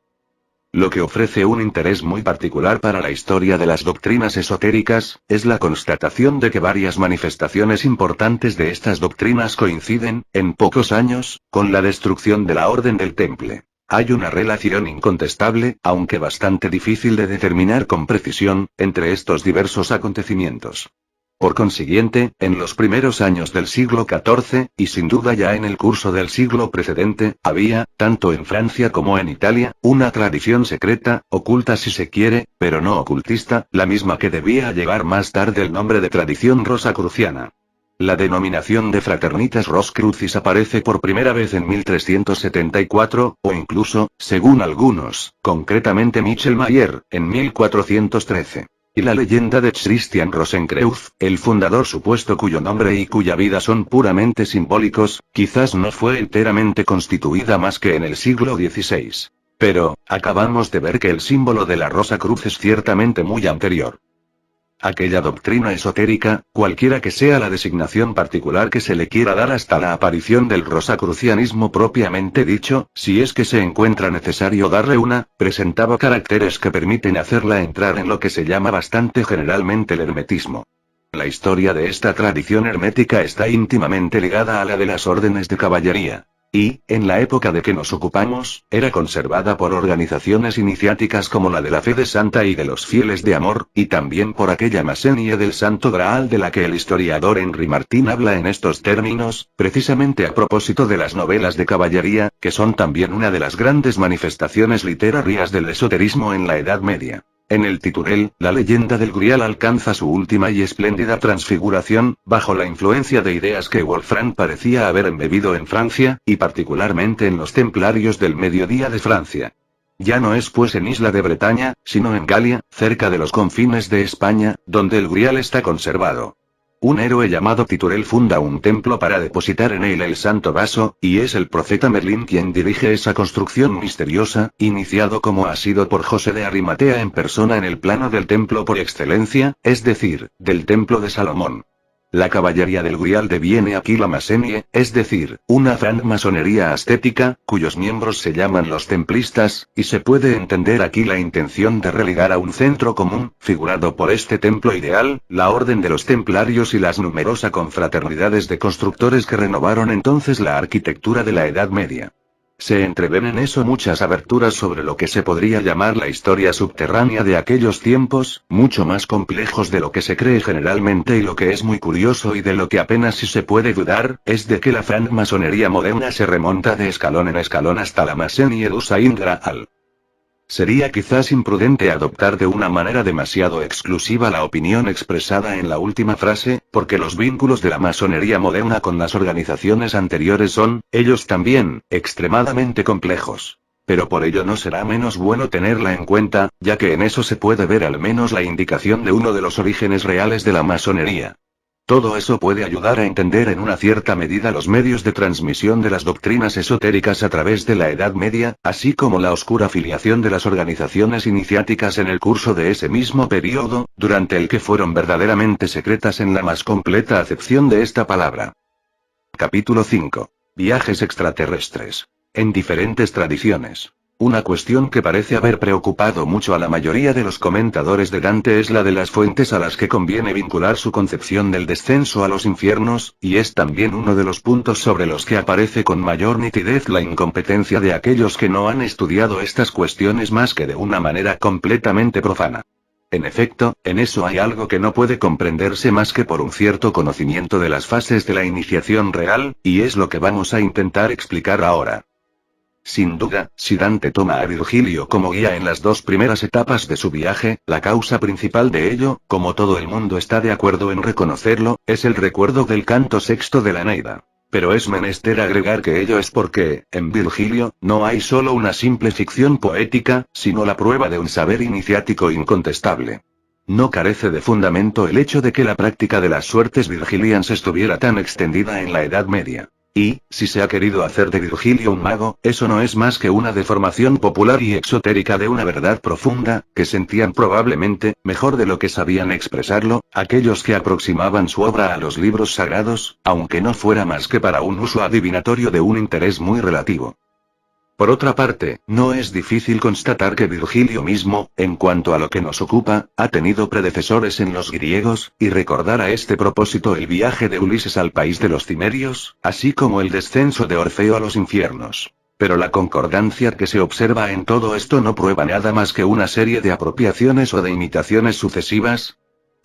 Lo que ofrece un interés muy particular para la historia de las doctrinas esotéricas, es la constatación de que varias manifestaciones importantes de estas doctrinas coinciden, en pocos años, con la destrucción de la Orden del Temple. Hay una relación incontestable, aunque bastante difícil de determinar con precisión, entre estos diversos acontecimientos. Por consiguiente, en los primeros años del siglo XIV, y sin duda ya en el curso del siglo precedente, había, tanto en Francia como en Italia, una tradición secreta, oculta si se quiere, pero no ocultista, la misma que debía llevar más tarde el nombre de tradición rosacruciana. La denominación de Fraternitas Roscrucis aparece por primera vez en 1374, o incluso, según algunos, concretamente Michel Mayer, en 1413. Y la leyenda de Christian Rosenkreuz, el fundador supuesto cuyo nombre y cuya vida son puramente simbólicos, quizás no fue enteramente constituida más que en el siglo XVI. Pero, acabamos de ver que el símbolo de la Rosa Cruz es ciertamente muy anterior. Aquella doctrina esotérica, cualquiera que sea la designación particular que se le quiera dar hasta la aparición del rosacrucianismo propiamente dicho, si es que se encuentra necesario darle una, presentaba caracteres que permiten hacerla entrar en lo que se llama bastante generalmente el hermetismo. La historia de esta tradición hermética está íntimamente ligada a la de las órdenes de caballería. Y, en la época de que nos ocupamos, era conservada por organizaciones iniciáticas como la de la Fe de Santa y de los Fieles de Amor, y también por aquella masenia del Santo Graal de la que el historiador Henry Martín habla en estos términos, precisamente a propósito de las novelas de caballería, que son también una de las grandes manifestaciones literarias del esoterismo en la Edad Media. En el Titurel, la leyenda del Grial alcanza su última y espléndida transfiguración, bajo la influencia de ideas que Wolfram parecía haber embebido en Francia, y particularmente en los templarios del mediodía de Francia. Ya no es pues en Isla de Bretaña, sino en Galia, cerca de los confines de España, donde el Grial está conservado. Un héroe llamado Titurel funda un templo para depositar en él el santo vaso, y es el profeta Merlín quien dirige esa construcción misteriosa, iniciado como ha sido por José de Arimatea en persona en el plano del templo por excelencia, es decir, del templo de Salomón. La caballería del Grial deviene aquí la masenie, es decir, una francmasonería ascética, cuyos miembros se llaman los templistas, y se puede entender aquí la intención de religar a un centro común, figurado por este templo ideal, la orden de los templarios y las numerosas confraternidades de constructores que renovaron entonces la arquitectura de la Edad Media. Se entreven en eso muchas aberturas sobre lo que se podría llamar la historia subterránea de aquellos tiempos, mucho más complejos de lo que se cree generalmente y lo que es muy curioso y de lo que apenas si se puede dudar, es de que la francmasonería moderna se remonta de escalón en escalón hasta la masenie du Saint Graal. Sería quizás imprudente adoptar de una manera demasiado exclusiva la opinión expresada en la última frase, porque los vínculos de la masonería moderna con las organizaciones anteriores son, ellos también, extremadamente complejos. Pero por ello no será menos bueno tenerla en cuenta, ya que en eso se puede ver al menos la indicación de uno de los orígenes reales de la masonería. Todo eso puede ayudar a entender en una cierta medida los medios de transmisión de las doctrinas esotéricas a través de la Edad Media, así como la oscura filiación de las organizaciones iniciáticas en el curso de ese mismo período, durante el que fueron verdaderamente secretas en la más completa acepción de esta palabra. Capítulo 5. Viajes extraterrestres. En diferentes tradiciones. Una cuestión que parece haber preocupado mucho a la mayoría de los comentadores de Dante es la de las fuentes a las que conviene vincular su concepción del descenso a los infiernos, y es también uno de los puntos sobre los que aparece con mayor nitidez la incompetencia de aquellos que no han estudiado estas cuestiones más que de una manera completamente profana. En efecto, en eso hay algo que no puede comprenderse más que por un cierto conocimiento de las fases de la iniciación real, y es lo que vamos a intentar explicar ahora. Sin duda, si Dante toma a Virgilio como guía en las dos primeras etapas de su viaje, la causa principal de ello, como todo el mundo está de acuerdo en reconocerlo, es el recuerdo del canto sexto de la Eneida. Pero es menester agregar que ello es porque, en Virgilio, no hay solo una simple ficción poética, sino la prueba de un saber iniciático incontestable. No carece de fundamento el hecho de que la práctica de las suertes virgilians estuviera tan extendida en la Edad Media. Y, si se ha querido hacer de Virgilio un mago, eso no es más que una deformación popular y exotérica de una verdad profunda, que sentían probablemente, mejor de lo que sabían expresarlo, aquellos que aproximaban su obra a los libros sagrados, aunque no fuera más que para un uso adivinatorio de un interés muy relativo. Por otra parte, no es difícil constatar que Virgilio mismo, en cuanto a lo que nos ocupa, ha tenido predecesores en los griegos, y recordar a este propósito el viaje de Ulises al país de los cimerios, así como el descenso de Orfeo a los infiernos. Pero la concordancia que se observa en todo esto no prueba nada más que una serie de apropiaciones o de imitaciones sucesivas.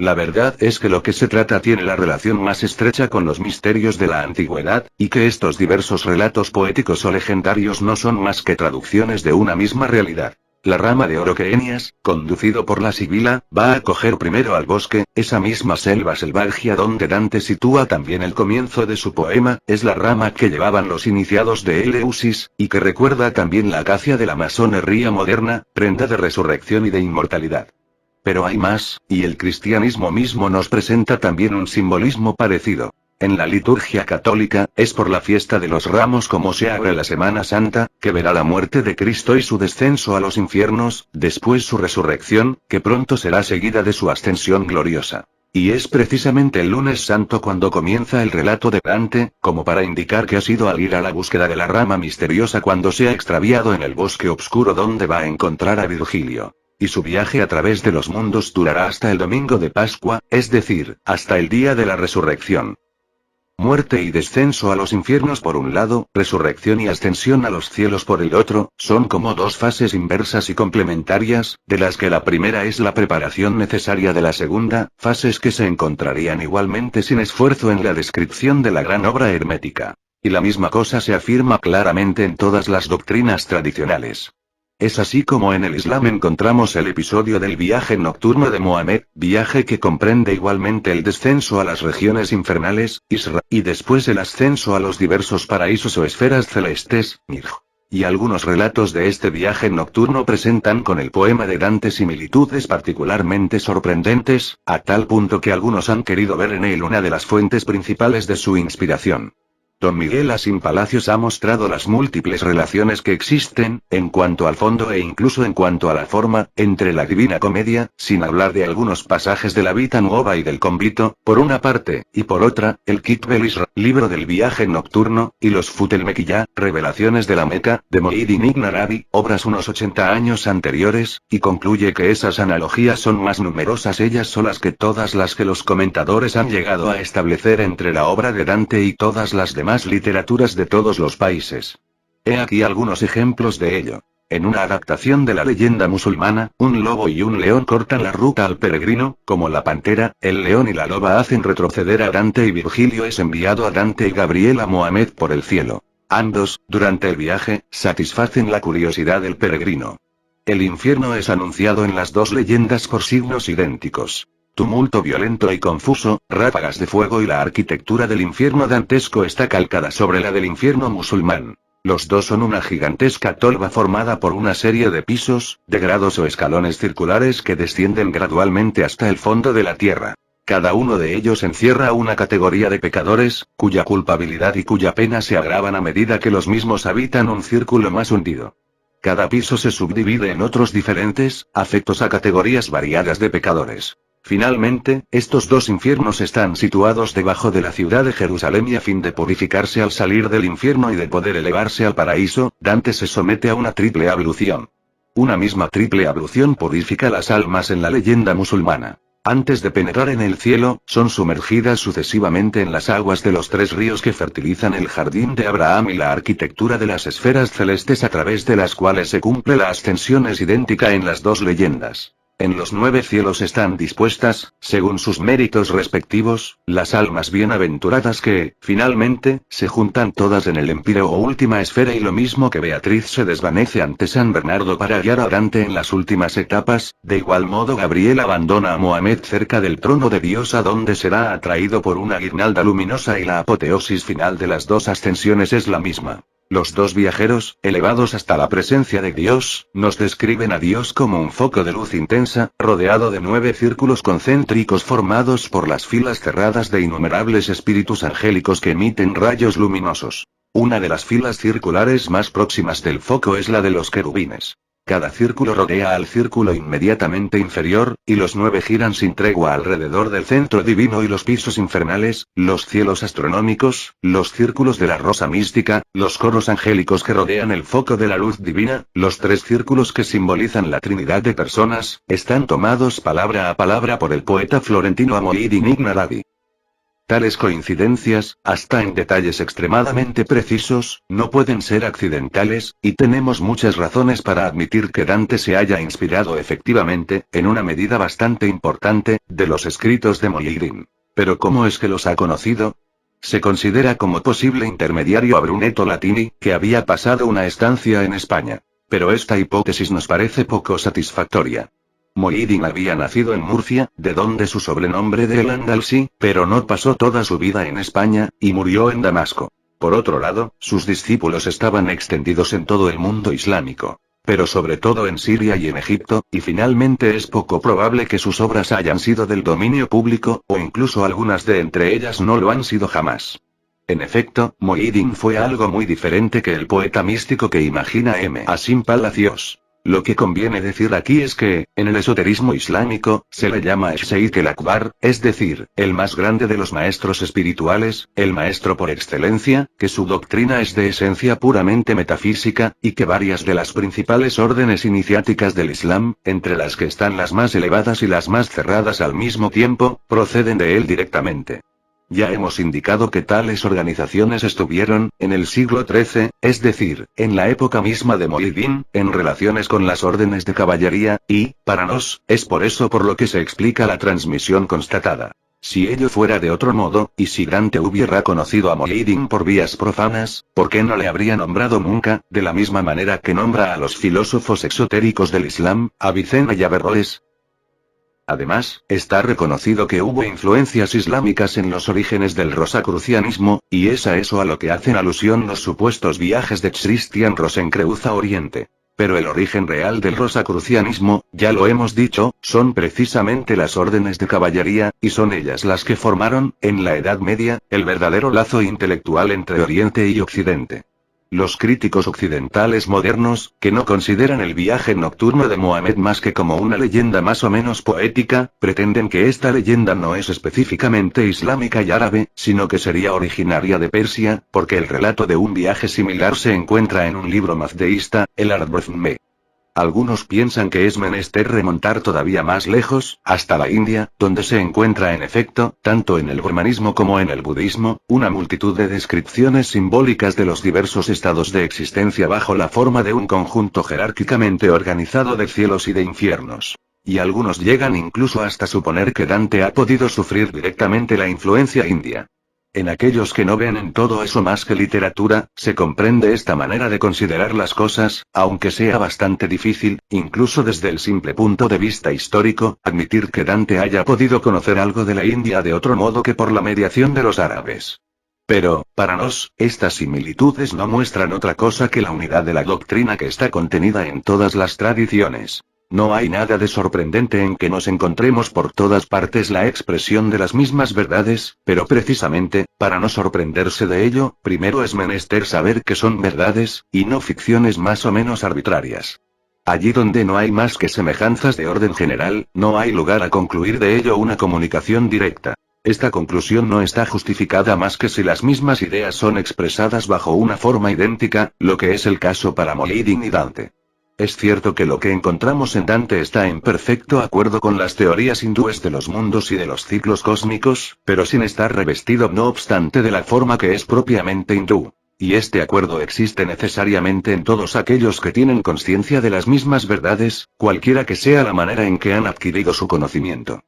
La verdad es que lo que se trata tiene la relación más estrecha con los misterios de la antigüedad, y que estos diversos relatos poéticos o legendarios no son más que traducciones de una misma realidad. La rama de oro que Enias, conducido por la Sibila, va a coger primero al bosque, esa misma selva selvagia donde Dante sitúa también el comienzo de su poema, es la rama que llevaban los iniciados de Eleusis, y que recuerda también la acacia de la masonería moderna, prenda de resurrección y de inmortalidad. Pero hay más, y el cristianismo mismo nos presenta también un simbolismo parecido. En la liturgia católica, es por la fiesta de los Ramos como se abre la Semana Santa, que verá la muerte de Cristo y su descenso a los infiernos, después su resurrección, que pronto será seguida de su ascensión gloriosa. Y es precisamente el lunes santo cuando comienza el relato de Dante, como para indicar que ha sido al ir a la búsqueda de la rama misteriosa cuando se ha extraviado en el bosque oscuro donde va a encontrar a Virgilio. Y su viaje a través de los mundos durará hasta el domingo de Pascua, es decir, hasta el día de la resurrección. Muerte y descenso a los infiernos por un lado, resurrección y ascensión a los cielos por el otro, son como dos fases inversas y complementarias, de las que la primera es la preparación necesaria de la segunda, fases que se encontrarían igualmente sin esfuerzo en la descripción de la gran obra hermética. Y la misma cosa se afirma claramente en todas las doctrinas tradicionales. Es así como en el Islam encontramos el episodio del viaje nocturno de Mohamed, viaje que comprende igualmente el descenso a las regiones infernales, Isra, y después el ascenso a los diversos paraísos o esferas celestes, Mirj. Y algunos relatos de este viaje nocturno presentan con el poema de Dante similitudes particularmente sorprendentes, a tal punto que algunos han querido ver en él una de las fuentes principales de su inspiración. Don Miguel Asín Palacios ha mostrado las múltiples relaciones que existen, en cuanto al fondo e incluso en cuanto a la forma, entre la Divina Comedia, sin hablar de algunos pasajes de la Vita Nuova y del Convito, por una parte, y por otra, el Kitbel Isra, libro del viaje nocturno, y los Futel Mequillá, revelaciones de la Meca, de Muhyiddin Ibn Arabi, obras unos 80 años anteriores, y concluye que esas analogías son más numerosas ellas solas que todas las que los comentadores han llegado a establecer entre la obra de Dante y todas las demás literaturas de todos los países. He aquí algunos ejemplos de ello. En una adaptación de la leyenda musulmana, un lobo y un león cortan la ruta al peregrino, como la pantera, el león y la loba hacen retroceder a Dante y Virgilio es enviado a Dante y Gabriel a Mohamed por el cielo. Ambos, durante el viaje, satisfacen la curiosidad del peregrino. El infierno es anunciado en las dos leyendas por signos idénticos. Tumulto violento y confuso, ráfagas de fuego y la arquitectura del infierno dantesco está calcada sobre la del infierno musulmán. Los dos son una gigantesca tolva formada por una serie de pisos, de grados o escalones circulares que descienden gradualmente hasta el fondo de la tierra. Cada uno de ellos encierra una categoría de pecadores, cuya culpabilidad y cuya pena se agravan a medida que los mismos habitan un círculo más hundido. Cada piso se subdivide en otros diferentes, afectos a categorías variadas de pecadores. Finalmente, estos dos infiernos están situados debajo de la ciudad de Jerusalén y a fin de purificarse al salir del infierno y de poder elevarse al paraíso, Dante se somete a una triple ablución. Una misma triple ablución purifica las almas en la leyenda musulmana. Antes de penetrar en el cielo, son sumergidas sucesivamente en las aguas de los tres ríos que fertilizan el jardín de Abraham y la arquitectura de las esferas celestes a través de las cuales se cumple la ascensión es idéntica en las dos leyendas. En los 9 cielos están dispuestas, según sus méritos respectivos, las almas bienaventuradas que, finalmente, se juntan todas en el empíreo o última esfera y lo mismo que Beatriz se desvanece ante San Bernardo para guiar a Dante en las últimas etapas, de igual modo Gabriel abandona a Mohamed cerca del trono de Dios a donde será atraído por una guirnalda luminosa y la apoteosis final de las dos ascensiones es la misma. Los dos viajeros, elevados hasta la presencia de Dios, nos describen a Dios como un foco de luz intensa, rodeado de 9 círculos concéntricos formados por las filas cerradas de innumerables espíritus angélicos que emiten rayos luminosos. Una de las filas circulares más próximas del foco es la de los querubines. Cada círculo rodea al círculo inmediatamente inferior, y los 9 giran sin tregua alrededor del centro divino y los pisos infernales, los cielos astronómicos, los círculos de la rosa mística, los coros angélicos que rodean el foco de la luz divina, los 3 círculos que simbolizan la trinidad de personas, están tomados palabra a palabra por el poeta florentino Muhyiddin Ibn Arabi. Tales coincidencias, hasta en detalles extremadamente precisos, no pueden ser accidentales, y tenemos muchas razones para admitir que Dante se haya inspirado efectivamente, en una medida bastante importante, de los escritos de Muhyiddin. Pero ¿cómo es que los ha conocido? Se considera como posible intermediario a Brunetto Latini, que había pasado una estancia en España. Pero esta hipótesis nos parece poco satisfactoria. Muhyiddin había nacido en Murcia, de donde su sobrenombre de El-Ándalsi, pero no pasó toda su vida en España, y murió en Damasco. Por otro lado, sus discípulos estaban extendidos en todo el mundo islámico, pero sobre todo en Siria y en Egipto, y finalmente es poco probable que sus obras hayan sido del dominio público, o incluso algunas de entre ellas no lo han sido jamás. En efecto, Muhyiddin fue algo muy diferente que el poeta místico que imagina M. Asim Palacios. Lo que conviene decir aquí es que, en el esoterismo islámico, se le llama Sheikh el-Akbar, es decir, el más grande de los maestros espirituales, el maestro por excelencia, que su doctrina es de esencia puramente metafísica, y que varias de las principales órdenes iniciáticas del Islam, entre las que están las más elevadas y las más cerradas al mismo tiempo, proceden de él directamente. Ya hemos indicado que tales organizaciones estuvieron, en el siglo XIII, es decir, en la época misma de Muhyiddin, en relaciones con las órdenes de caballería, y, para nos, es por eso por lo que se explica la transmisión constatada. Si ello fuera de otro modo, y si Dante hubiera conocido a Muhyiddin por vías profanas, ¿por qué no le habría nombrado nunca, de la misma manera que nombra a los filósofos exotéricos del Islam, Avicena y Averroes? Además, está reconocido que hubo influencias islámicas en los orígenes del rosacrucianismo, y es a eso a lo que hacen alusión los supuestos viajes de Christian Rosenkreuz a Oriente. Pero el origen real del rosacrucianismo, ya lo hemos dicho, son precisamente las órdenes de caballería, y son ellas las que formaron, en la Edad Media, el verdadero lazo intelectual entre Oriente y Occidente. Los críticos occidentales modernos, que no consideran el viaje nocturno de Mohammed más que como una leyenda más o menos poética, pretenden que esta leyenda no es específicamente islámica y árabe, sino que sería originaria de Persia, porque el relato de un viaje similar se encuentra en un libro mazdeísta, el Ardbufme. Algunos piensan que es menester remontar todavía más lejos, hasta la India, donde se encuentra en efecto, tanto en el brahmanismo como en el budismo, una multitud de descripciones simbólicas de los diversos estados de existencia bajo la forma de un conjunto jerárquicamente organizado de cielos y de infiernos. Y algunos llegan incluso hasta suponer que Dante ha podido sufrir directamente la influencia india. En aquellos que no ven en todo eso más que literatura, se comprende esta manera de considerar las cosas, aunque sea bastante difícil, incluso desde el simple punto de vista histórico, admitir que Dante haya podido conocer algo de la India de otro modo que por la mediación de los árabes. Pero, para nos, estas similitudes no muestran otra cosa que la unidad de la doctrina que está contenida en todas las tradiciones. No hay nada de sorprendente en que nos encontremos por todas partes la expresión de las mismas verdades, pero precisamente, para no sorprenderse de ello, primero es menester saber que son verdades, y no ficciones más o menos arbitrarias. Allí donde no hay más que semejanzas de orden general, no hay lugar a concluir de ello una comunicación directa. Esta conclusión no está justificada más que si las mismas ideas son expresadas bajo una forma idéntica, lo que es el caso para Muhyiddin y Dante. Es cierto que lo que encontramos en Dante está en perfecto acuerdo con las teorías hindúes de los mundos y de los ciclos cósmicos, pero sin estar revestido no obstante de la forma que es propiamente hindú. Y este acuerdo existe necesariamente en todos aquellos que tienen conciencia de las mismas verdades, cualquiera que sea la manera en que han adquirido su conocimiento.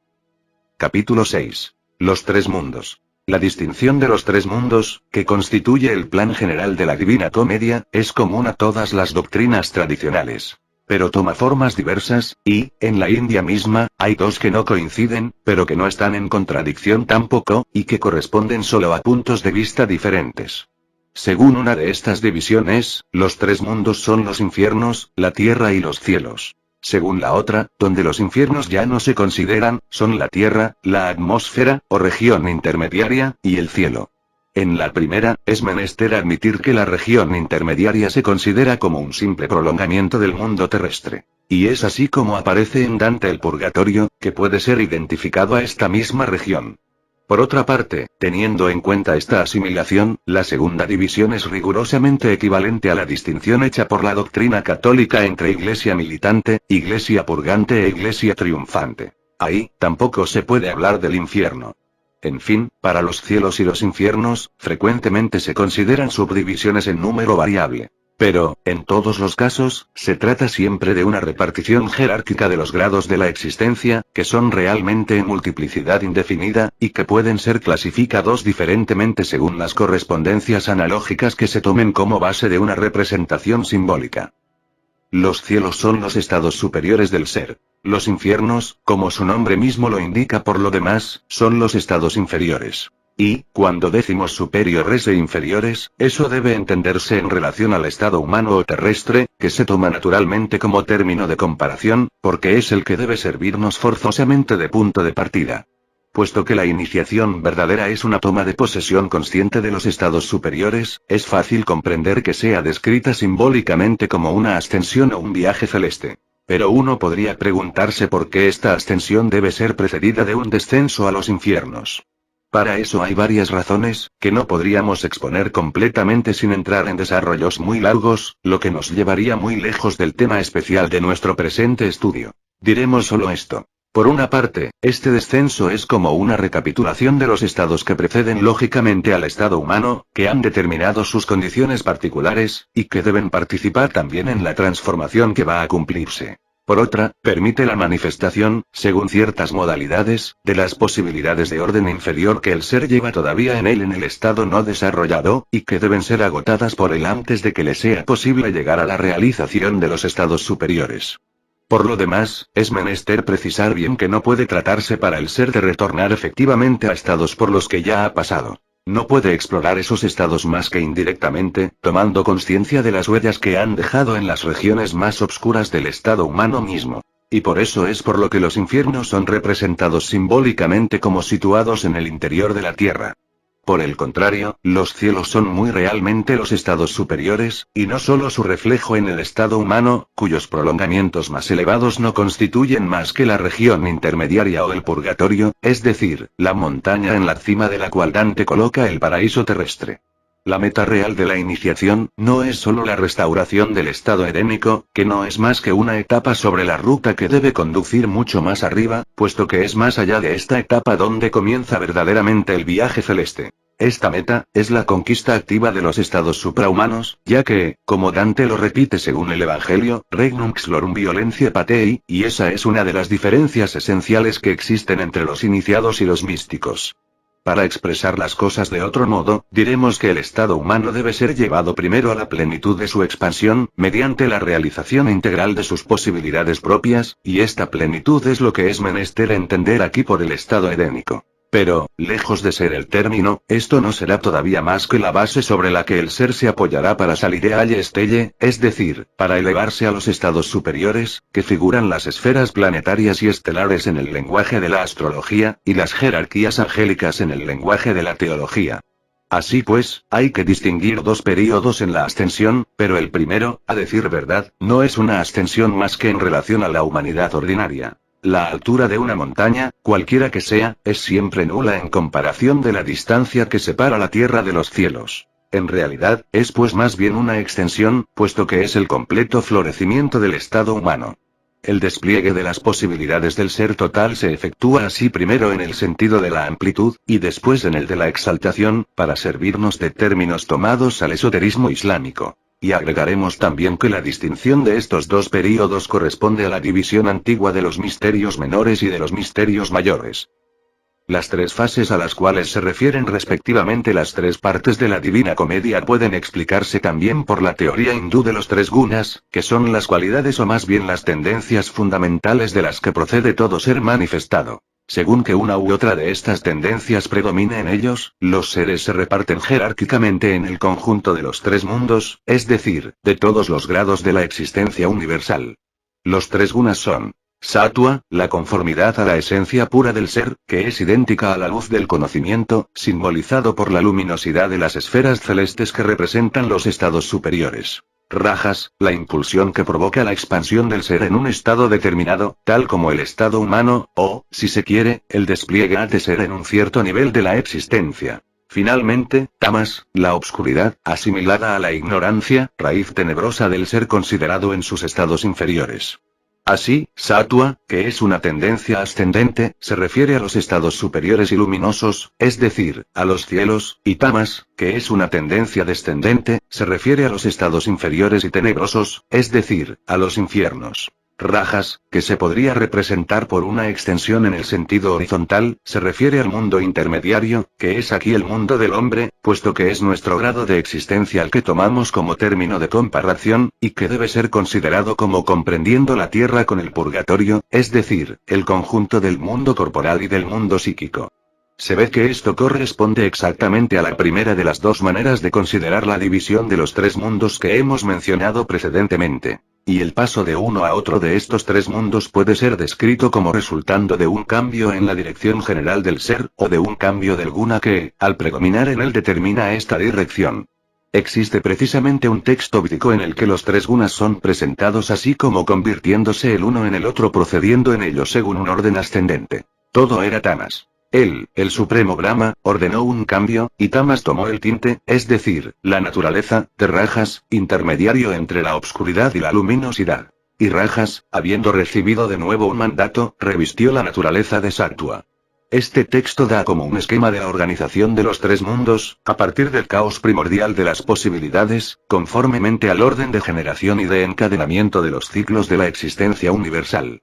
Capítulo 6. Los tres mundos. La distinción de los tres mundos, que constituye el plan general de la Divina Comedia, es común a todas las doctrinas tradicionales. Pero toma formas diversas, y, en la India misma, hay dos que no coinciden, pero que no están en contradicción tampoco, y que corresponden solo a puntos de vista diferentes. Según una de estas divisiones, los tres mundos son los infiernos, la tierra y los cielos. Según la otra, donde los infiernos ya no se consideran, son la tierra, la atmósfera, o región intermediaria, y el cielo. En la primera, es menester admitir que la región intermediaria se considera como un simple prolongamiento del mundo terrestre. Y es así como aparece en Dante el purgatorio, que puede ser identificado a esta misma región. Por otra parte, teniendo en cuenta esta asimilación, la segunda división es rigurosamente equivalente a la distinción hecha por la doctrina católica entre iglesia militante, iglesia purgante e iglesia triunfante. Ahí, tampoco se puede hablar del infierno. En fin, para los cielos y los infiernos, frecuentemente se consideran subdivisiones en número variable. Pero, en todos los casos, se trata siempre de una repartición jerárquica de los grados de la existencia, que son realmente en multiplicidad indefinida, y que pueden ser clasificados diferentemente según las correspondencias analógicas que se tomen como base de una representación simbólica. los cielos son los estados superiores del ser. Los infiernos, como su nombre mismo lo indica por lo demás, son los estados inferiores. Y, cuando decimos superiores e inferiores, eso debe entenderse en relación al estado humano o terrestre, que se toma naturalmente como término de comparación, porque es el que debe servirnos forzosamente de punto de partida. Puesto que la iniciación verdadera es una toma de posesión consciente de los estados superiores, es fácil comprender que sea descrita simbólicamente como una ascensión o un viaje celeste. Pero uno podría preguntarse por qué esta ascensión debe ser precedida de un descenso a los infiernos. Para eso hay varias razones, que no podríamos exponer completamente sin entrar en desarrollos muy largos, lo que nos llevaría muy lejos del tema especial de nuestro presente estudio. Diremos solo esto. Por una parte, este descenso es como una recapitulación de los estados que preceden lógicamente al estado humano, que han determinado sus condiciones particulares, y que deben participar también en la transformación que va a cumplirse. Por otra, permite la manifestación, según ciertas modalidades, de las posibilidades de orden inferior que el ser lleva todavía en él en el estado no desarrollado, y que deben ser agotadas por él antes de que le sea posible llegar a la realización de los estados superiores. Por lo demás, es menester precisar bien que no puede tratarse para el ser de retornar efectivamente a estados por los que ya ha pasado. No puede explorar esos estados más que indirectamente, tomando conciencia de las huellas que han dejado en las regiones más obscuras del estado humano mismo. Y por eso es por lo que los infiernos son representados simbólicamente como situados en el interior de la tierra. Por el contrario, los cielos son muy realmente los estados superiores, y no solo su reflejo en el estado humano, cuyos prolongamientos más elevados no constituyen más que la región intermediaria o el purgatorio, es decir, la montaña en la cima de la cual Dante coloca el paraíso terrestre. La meta real de la iniciación, no es solo la restauración del estado edénico, que no es más que una etapa sobre la ruta que debe conducir mucho más arriba, puesto que es más allá de esta etapa donde comienza verdaderamente el viaje celeste. Esta meta, es la conquista activa de los estados suprahumanos, ya que, como Dante lo repite según el Evangelio, regnum xlorum violentia patei, y esa es una de las diferencias esenciales que existen entre los iniciados y los místicos. Para expresar las cosas de otro modo, diremos que el estado humano debe ser llevado primero a la plenitud de su expansión, mediante la realización integral de sus posibilidades propias, y esta plenitud es lo que es menester entender aquí por el estado edénico. Pero, lejos de ser el término, esto no será todavía más que la base sobre la que el ser se apoyará para salir alle estelle, es decir, para elevarse a los estados superiores, que figuran las esferas planetarias y estelares en el lenguaje de la astrología, y las jerarquías angélicas en el lenguaje de la teología. Así pues, hay que distinguir dos períodos en la ascensión, pero el primero, a decir verdad, no es una ascensión más que en relación a la humanidad ordinaria. La altura de una montaña, cualquiera que sea, es siempre nula en comparación de la distancia que separa la tierra de los cielos. En realidad, es pues más bien una extensión, puesto que es el completo florecimiento del estado humano. El despliegue de las posibilidades del ser total se efectúa así primero en el sentido de la amplitud, y después en el de la exaltación, para servirnos de términos tomados al esoterismo islámico. Y agregaremos también que la distinción de estos dos períodos corresponde a la división antigua de los misterios menores y de los misterios mayores. Las tres fases a las cuales se refieren respectivamente las tres partes de la Divina Comedia pueden explicarse también por la teoría hindú de los tres gunas, que son las cualidades o más bien las tendencias fundamentales de las que procede todo ser manifestado. Según que una u otra de estas tendencias predomine en ellos, los seres se reparten jerárquicamente en el conjunto de los tres mundos, es decir, de todos los grados de la existencia universal. Los tres gunas son: Sattva, la conformidad a la esencia pura del ser, que es idéntica a la luz del conocimiento, simbolizado por la luminosidad de las esferas celestes que representan los estados superiores. Rajas, la impulsión que provoca la expansión del ser en un estado determinado, tal como el estado humano, o, si se quiere, el despliegue de ser en un cierto nivel de la existencia. Finalmente, tamas, la obscuridad, asimilada a la ignorancia, raíz tenebrosa del ser considerado en sus estados inferiores. Así, sattva, que es una tendencia ascendente, se refiere a los estados superiores y luminosos, es decir, a los cielos, y tamas, que es una tendencia descendente, se refiere a los estados inferiores y tenebrosos, es decir, a los infiernos. rajas, que se podría representar por una extensión en el sentido horizontal, se refiere al mundo intermediario, que es aquí el mundo del hombre, puesto que es nuestro grado de existencia el que tomamos como término de comparación, y que debe ser considerado como comprendiendo la tierra con el purgatorio, es decir, el conjunto del mundo corporal y del mundo psíquico. Se ve que esto corresponde exactamente a la primera de las dos maneras de considerar la división de los tres mundos que hemos mencionado precedentemente. Y el paso de uno a otro de estos tres mundos puede ser descrito como resultando de un cambio en la dirección general del ser, o de un cambio del guna que, al predominar en él, determina esta dirección. Existe precisamente un texto védico en el que los tres gunas son presentados así como convirtiéndose el uno en el otro, procediendo en ello según un orden ascendente. Todo era Tamas. Él, el supremo Brahma, ordenó un cambio, y Tamas tomó el tinte, es decir, la naturaleza, de Rajas, intermediario entre la obscuridad y la luminosidad. Y Rajas, habiendo recibido de nuevo un mandato, revistió la naturaleza de Sattva. Este texto da como un esquema de la organización de los tres mundos, a partir del caos primordial de las posibilidades, conformemente al orden de generación y de encadenamiento de los ciclos de la existencia universal.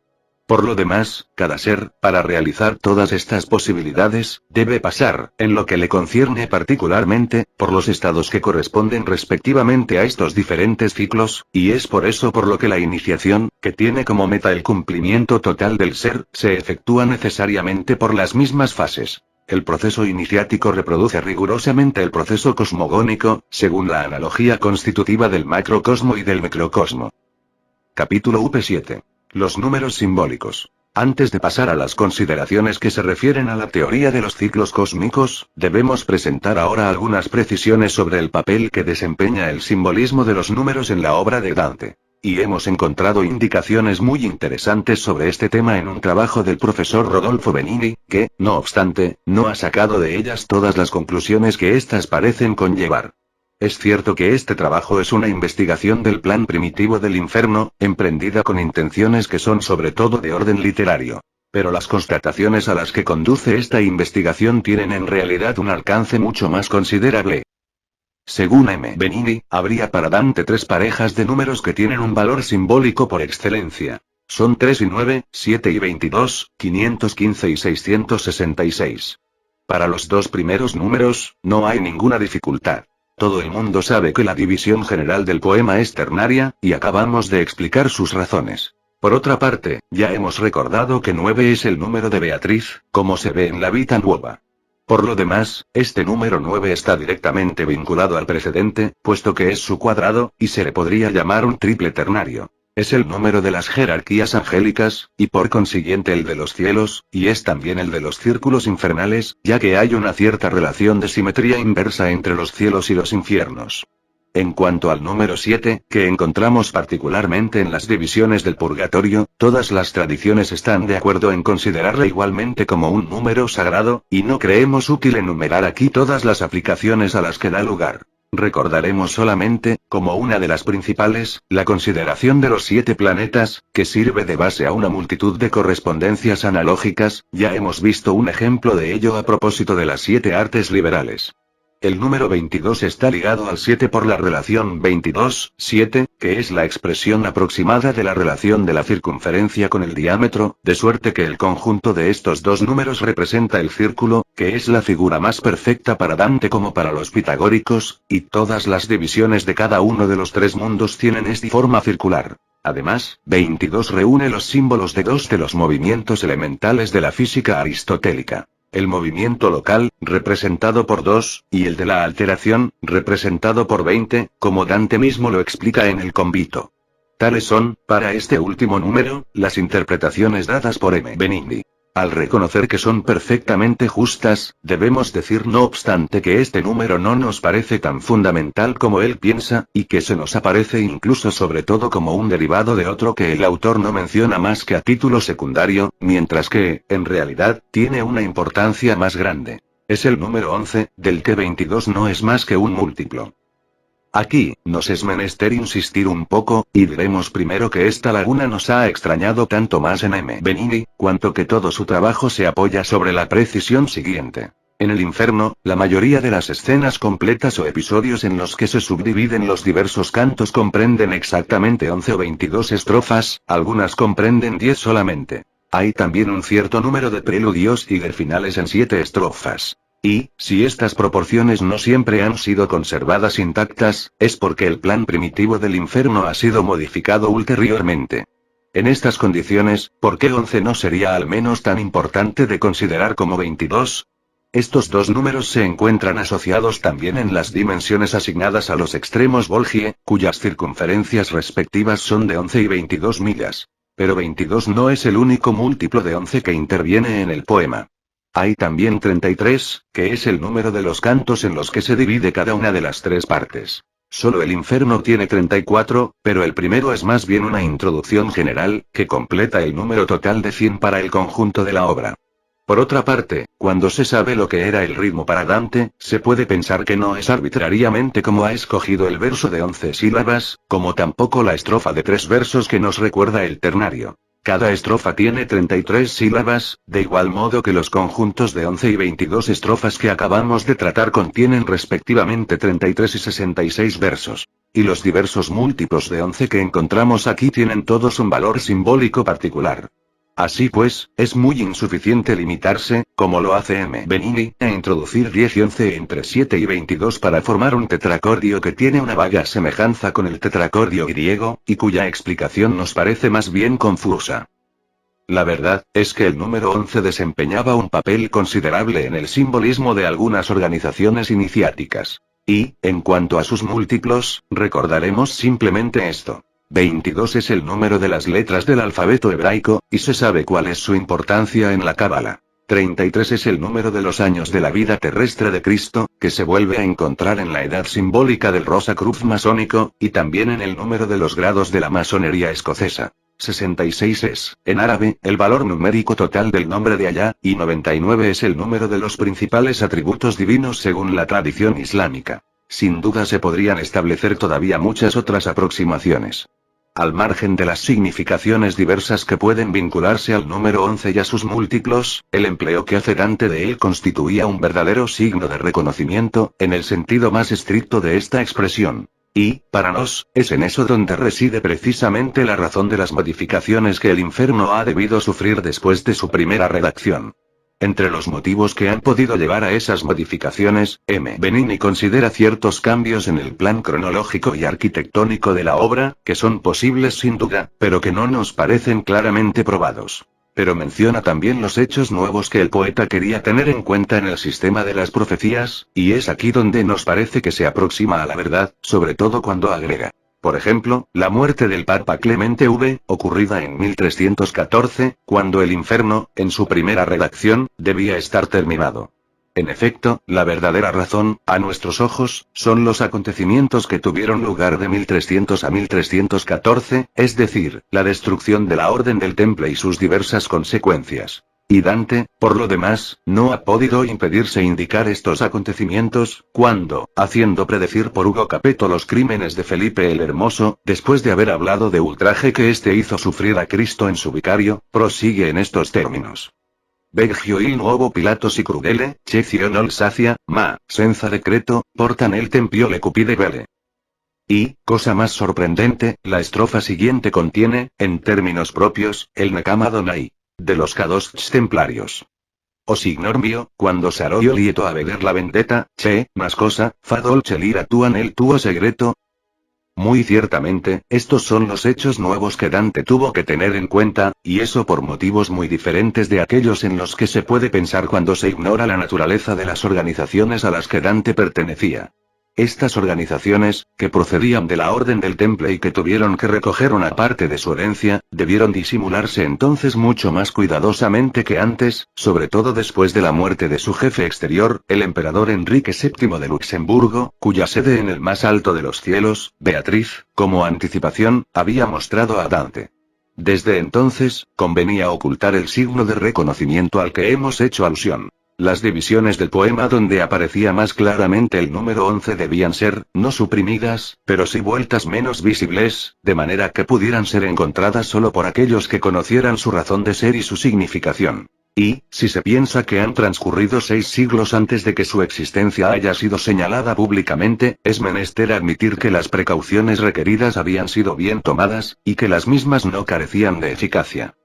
Por lo demás, cada ser, para realizar todas estas posibilidades, debe pasar, en lo que le concierne particularmente, por los estados que corresponden respectivamente a estos diferentes ciclos, y es por eso por lo que la iniciación, que tiene como meta el cumplimiento total del ser, se efectúa necesariamente por las mismas fases. El proceso iniciático reproduce rigurosamente el proceso cosmogónico, según la analogía constitutiva del macrocosmo y del microcosmo. Capítulo UP7. Los números simbólicos. Antes de pasar a las consideraciones que se refieren a la teoría de los ciclos cósmicos, debemos presentar ahora algunas precisiones sobre el papel que desempeña el simbolismo de los números en la obra de Dante. Y hemos encontrado indicaciones muy interesantes sobre este tema en un trabajo del profesor Rodolfo Benini, que, no obstante, no ha sacado de ellas todas las conclusiones que éstas parecen conllevar. Es cierto que este trabajo es una investigación del plan primitivo del infierno, emprendida con intenciones que son sobre todo de orden literario. Pero las constataciones a las que conduce esta investigación tienen en realidad un alcance mucho más considerable. Según M. Benini, habría para Dante tres parejas de números que tienen un valor simbólico por excelencia. Son 3 y 9, 7 y 22, 515 y 666. Para los dos primeros números, no hay ninguna dificultad. Todo el mundo sabe que la división general del poema es ternaria, y acabamos de explicar sus razones. Por otra parte, ya hemos recordado que 9 es el número de Beatriz, como se ve en la Vita Nuova. Por lo demás, este número 9 está directamente vinculado al precedente, puesto que es su cuadrado, y se le podría llamar un triple ternario. Es el número de las jerarquías angélicas, y por consiguiente el de los cielos, y es también el de los círculos infernales, ya que hay una cierta relación de simetría inversa entre los cielos y los infiernos. En cuanto al número 7, que encontramos particularmente en las divisiones del purgatorio, todas las tradiciones están de acuerdo en considerarle igualmente como un número sagrado, y no creemos útil enumerar aquí todas las aplicaciones a las que da lugar. Recordaremos solamente, como una de las principales, la consideración de los 7 planetas, que sirve de base a una multitud de correspondencias analógicas. Ya hemos visto un ejemplo de ello a propósito de las 7 artes liberales. El número 22 está ligado al 7 por la relación 22-7, que es la expresión aproximada de la relación de la circunferencia con el diámetro, de suerte que el conjunto de estos dos números representa el círculo, que es la figura más perfecta para Dante como para los pitagóricos, y todas las divisiones de cada uno de los tres mundos tienen esta forma circular. Además, 22 reúne los símbolos de dos de los movimientos elementales de la física aristotélica. El movimiento local, representado por 2, y el de la alteración, representado por 20, como Dante mismo lo explica en el Convito. Tales son, para este último número, las interpretaciones dadas por M. Benini. Al reconocer que son perfectamente justas, debemos decir no obstante que este número no nos parece tan fundamental como él piensa, y que se nos aparece incluso sobre todo como un derivado de otro que el autor no menciona más que a título secundario, mientras que, en realidad, tiene una importancia más grande. Es el número 11, del que 22 no es más que un múltiplo. Aquí, nos es menester insistir un poco, y diremos primero que esta laguna nos ha extrañado tanto más en M. Benini, cuanto que todo su trabajo se apoya sobre la precisión siguiente. En el infierno, la mayoría de las escenas completas o episodios en los que se subdividen los diversos cantos comprenden exactamente 11 o 22 estrofas, algunas comprenden 10 solamente. Hay también un cierto número de preludios y de finales en 7 estrofas. Y, si estas proporciones no siempre han sido conservadas intactas, es porque el plan primitivo del infierno ha sido modificado ulteriormente. En estas condiciones, ¿por qué 11 no sería al menos tan importante de considerar como 22? Estos dos números se encuentran asociados también en las dimensiones asignadas a los extremos Volgie, cuyas circunferencias respectivas son de 11 y 22 millas. Pero 22 no es el único múltiplo de 11 que interviene en el poema. Hay también 33, que es el número de los cantos en los que se divide cada una de las tres partes. Solo el infierno tiene 34, pero el primero es más bien una introducción general, que completa el número total de 100 para el conjunto de la obra. Por otra parte, cuando se sabe lo que era el ritmo para Dante, se puede pensar que no es arbitrariamente como ha escogido el verso de 11 sílabas, como tampoco la estrofa de 3 versos que nos recuerda el ternario. Cada estrofa tiene 33 sílabas, de igual modo que los conjuntos de 11 y 22 estrofas que acabamos de tratar contienen respectivamente 33 y 66 versos. Y los diversos múltiplos de 11 que encontramos aquí tienen todos un valor simbólico particular. Así pues, es muy insuficiente limitarse, como lo hace M. Benini, a introducir 10 y 11 entre 7 y 22 para formar un tetracordio que tiene una vaga semejanza con el tetracordio griego, y cuya explicación nos parece más bien confusa. La verdad, es que el número 11 desempeñaba un papel considerable en el simbolismo de algunas organizaciones iniciáticas. Y, en cuanto a sus múltiplos, recordaremos simplemente esto. 22 es el número de las letras del alfabeto hebraico, y se sabe cuál es su importancia en la Cábala. 33 es el número de los años de la vida terrestre de Cristo, que se vuelve a encontrar en la edad simbólica del Rosacruz masónico, y también en el número de los grados de la masonería escocesa. 66 es, en árabe, el valor numérico total del nombre de Alá, y 99 es el número de los principales atributos divinos según la tradición islámica. Sin duda se podrían establecer todavía muchas otras aproximaciones. Al margen de las significaciones diversas que pueden vincularse al número 11 y a sus múltiplos, el empleo que hace Dante de él constituía un verdadero signo de reconocimiento, en el sentido más estricto de esta expresión. Y, para nos, es en eso donde reside precisamente la razón de las modificaciones que el infierno ha debido sufrir después de su primera redacción. Entre los motivos que han podido llevar a esas modificaciones, M. Benini considera ciertos cambios en el plan cronológico y arquitectónico de la obra, que son posibles sin duda, pero que no nos parecen claramente probados. Pero menciona también los hechos nuevos que el poeta quería tener en cuenta en el sistema de las profecías, y es aquí donde nos parece que se aproxima a la verdad, sobre todo cuando agrega. Por ejemplo, la muerte del Papa Clemente V, ocurrida en 1314, cuando el infierno, en su primera redacción, debía estar terminado. En efecto, la verdadera razón, a nuestros ojos, son los acontecimientos que tuvieron lugar de 1300 a 1314, es decir, la destrucción de la Orden del Temple y sus diversas consecuencias. Y Dante, por lo demás, no ha podido impedirse indicar estos acontecimientos, cuando, haciendo predecir por Hugo Capetto los crímenes de Felipe el Hermoso, después de haber hablado de ultraje que éste hizo sufrir a Cristo en su vicario, prosigue en estos términos. Veggio il nuovo Pilato si crudele, cecio nol sacia, ma, senza decreto, portan el tempio le cupide vele. Y, cosa más sorprendente, la estrofa siguiente contiene, en términos propios, el Necama Donai. De los K2 templarios. O signor mio, quando sarò io lieto a veder la vendetta, che, mas cosa, fa dolce l'ira tua nel tuo segreto. Muy ciertamente, estos son los hechos nuevos que Dante tuvo que tener en cuenta, y eso por motivos muy diferentes de aquellos en los que se puede pensar cuando se ignora la naturaleza de las organizaciones a las que Dante pertenecía. Estas organizaciones, que procedían de la Orden del Temple y que tuvieron que recoger una parte de su herencia, debieron disimularse entonces mucho más cuidadosamente que antes, sobre todo después de la muerte de su jefe exterior, el emperador Enrique VII de Luxemburgo, cuya sede en el más alto de los cielos, Beatriz, como anticipación, había mostrado a Dante. Desde entonces, convenía ocultar el signo de reconocimiento al que hemos hecho alusión. Las divisiones del poema donde aparecía más claramente el número 11 debían ser, no suprimidas, pero sí vueltas menos visibles, de manera que pudieran ser encontradas solo por aquellos que conocieran su razón de ser y su significación. Y, si se piensa que han transcurrido 6 siglos antes de que su existencia haya sido señalada públicamente, es menester admitir que las precauciones requeridas habían sido bien tomadas, y que las mismas no carecían de eficacia.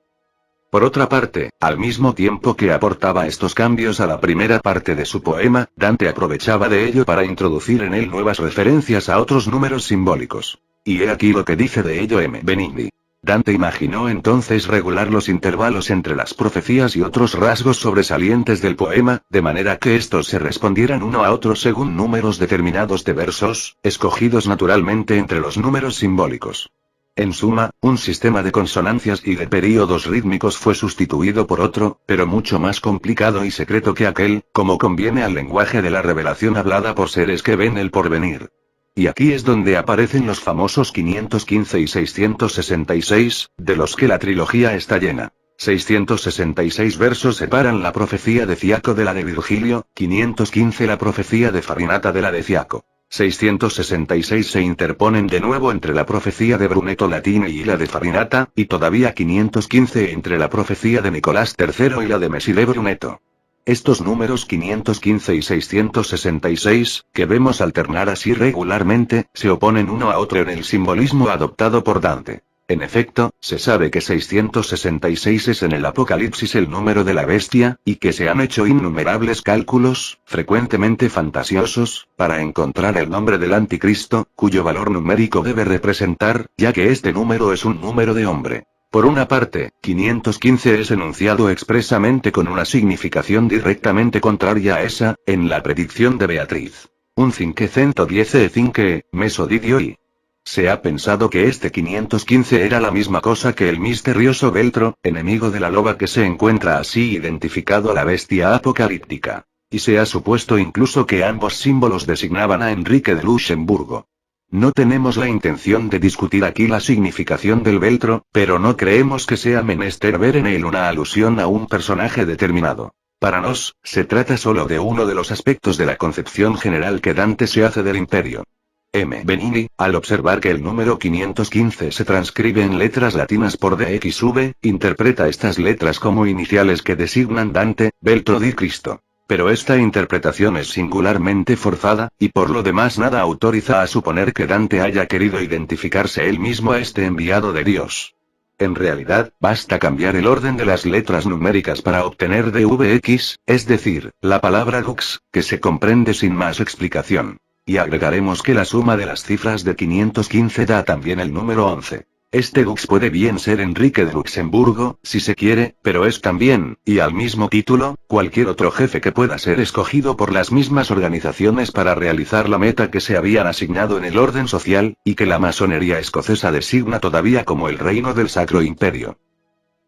Por otra parte, al mismo tiempo que aportaba estos cambios a la primera parte de su poema, Dante aprovechaba de ello para introducir en él nuevas referencias a otros números simbólicos. Y he aquí lo que dice de ello M. Benigni. Dante imaginó entonces regular los intervalos entre las profecías y otros rasgos sobresalientes del poema, de manera que estos se respondieran uno a otro según números determinados de versos, escogidos naturalmente entre los números simbólicos. En suma, un sistema de consonancias y de períodos rítmicos fue sustituido por otro, pero mucho más complicado y secreto que aquel, como conviene al lenguaje de la revelación hablada por seres que ven el porvenir. Y aquí es donde aparecen los famosos 515 y 666, de los que la trilogía está llena. 666 versos separan la profecía de Ciaco de la de Virgilio, 515 la profecía de Farinata de la de Ciaco. 666 se interponen de nuevo entre la profecía de Brunetto Latini y la de Farinata, y todavía 515 entre la profecía de Nicolás III y la de Mesile Brunetto. Estos números 515 y 666, que vemos alternar así regularmente, se oponen uno a otro en el simbolismo adoptado por Dante. En efecto, se sabe que 666 es en el Apocalipsis el número de la bestia, y que se han hecho innumerables cálculos, frecuentemente fantasiosos, para encontrar el nombre del anticristo, cuyo valor numérico debe representar, ya que este número es un número de hombre. Por una parte, 515 es enunciado expresamente con una significación directamente contraria a esa, en la predicción de Beatriz. Un 510 cinque, mesodidio y. Se ha pensado que este 515 era la misma cosa que el misterioso Veltro, enemigo de la loba que se encuentra así identificado a la bestia apocalíptica. Y se ha supuesto incluso que ambos símbolos designaban a Enrique de Luxemburgo. No tenemos la intención de discutir aquí la significación del Veltro, pero no creemos que sea menester ver en él una alusión a un personaje determinado. Para nos, se trata solo de uno de los aspectos de la concepción general que Dante se hace del imperio. M. Benigni, al observar que el número 515 se transcribe en letras latinas por DXV, interpreta estas letras como iniciales que designan Dante, Veltro di Cristo. Pero esta interpretación es singularmente forzada, y por lo demás nada autoriza a suponer que Dante haya querido identificarse él mismo a este enviado de Dios. En realidad, basta cambiar el orden de las letras numéricas para obtener DVX, es decir, la palabra Dux, que se comprende sin más explicación. Y agregaremos que la suma de las cifras de 515 da también el número 11. Este Dux puede bien ser Enrique de Luxemburgo, si se quiere, pero es también, y al mismo título, cualquier otro jefe que pueda ser escogido por las mismas organizaciones para realizar la meta que se habían asignado en el orden social, y que la masonería escocesa designa todavía como el reino del Sacro Imperio.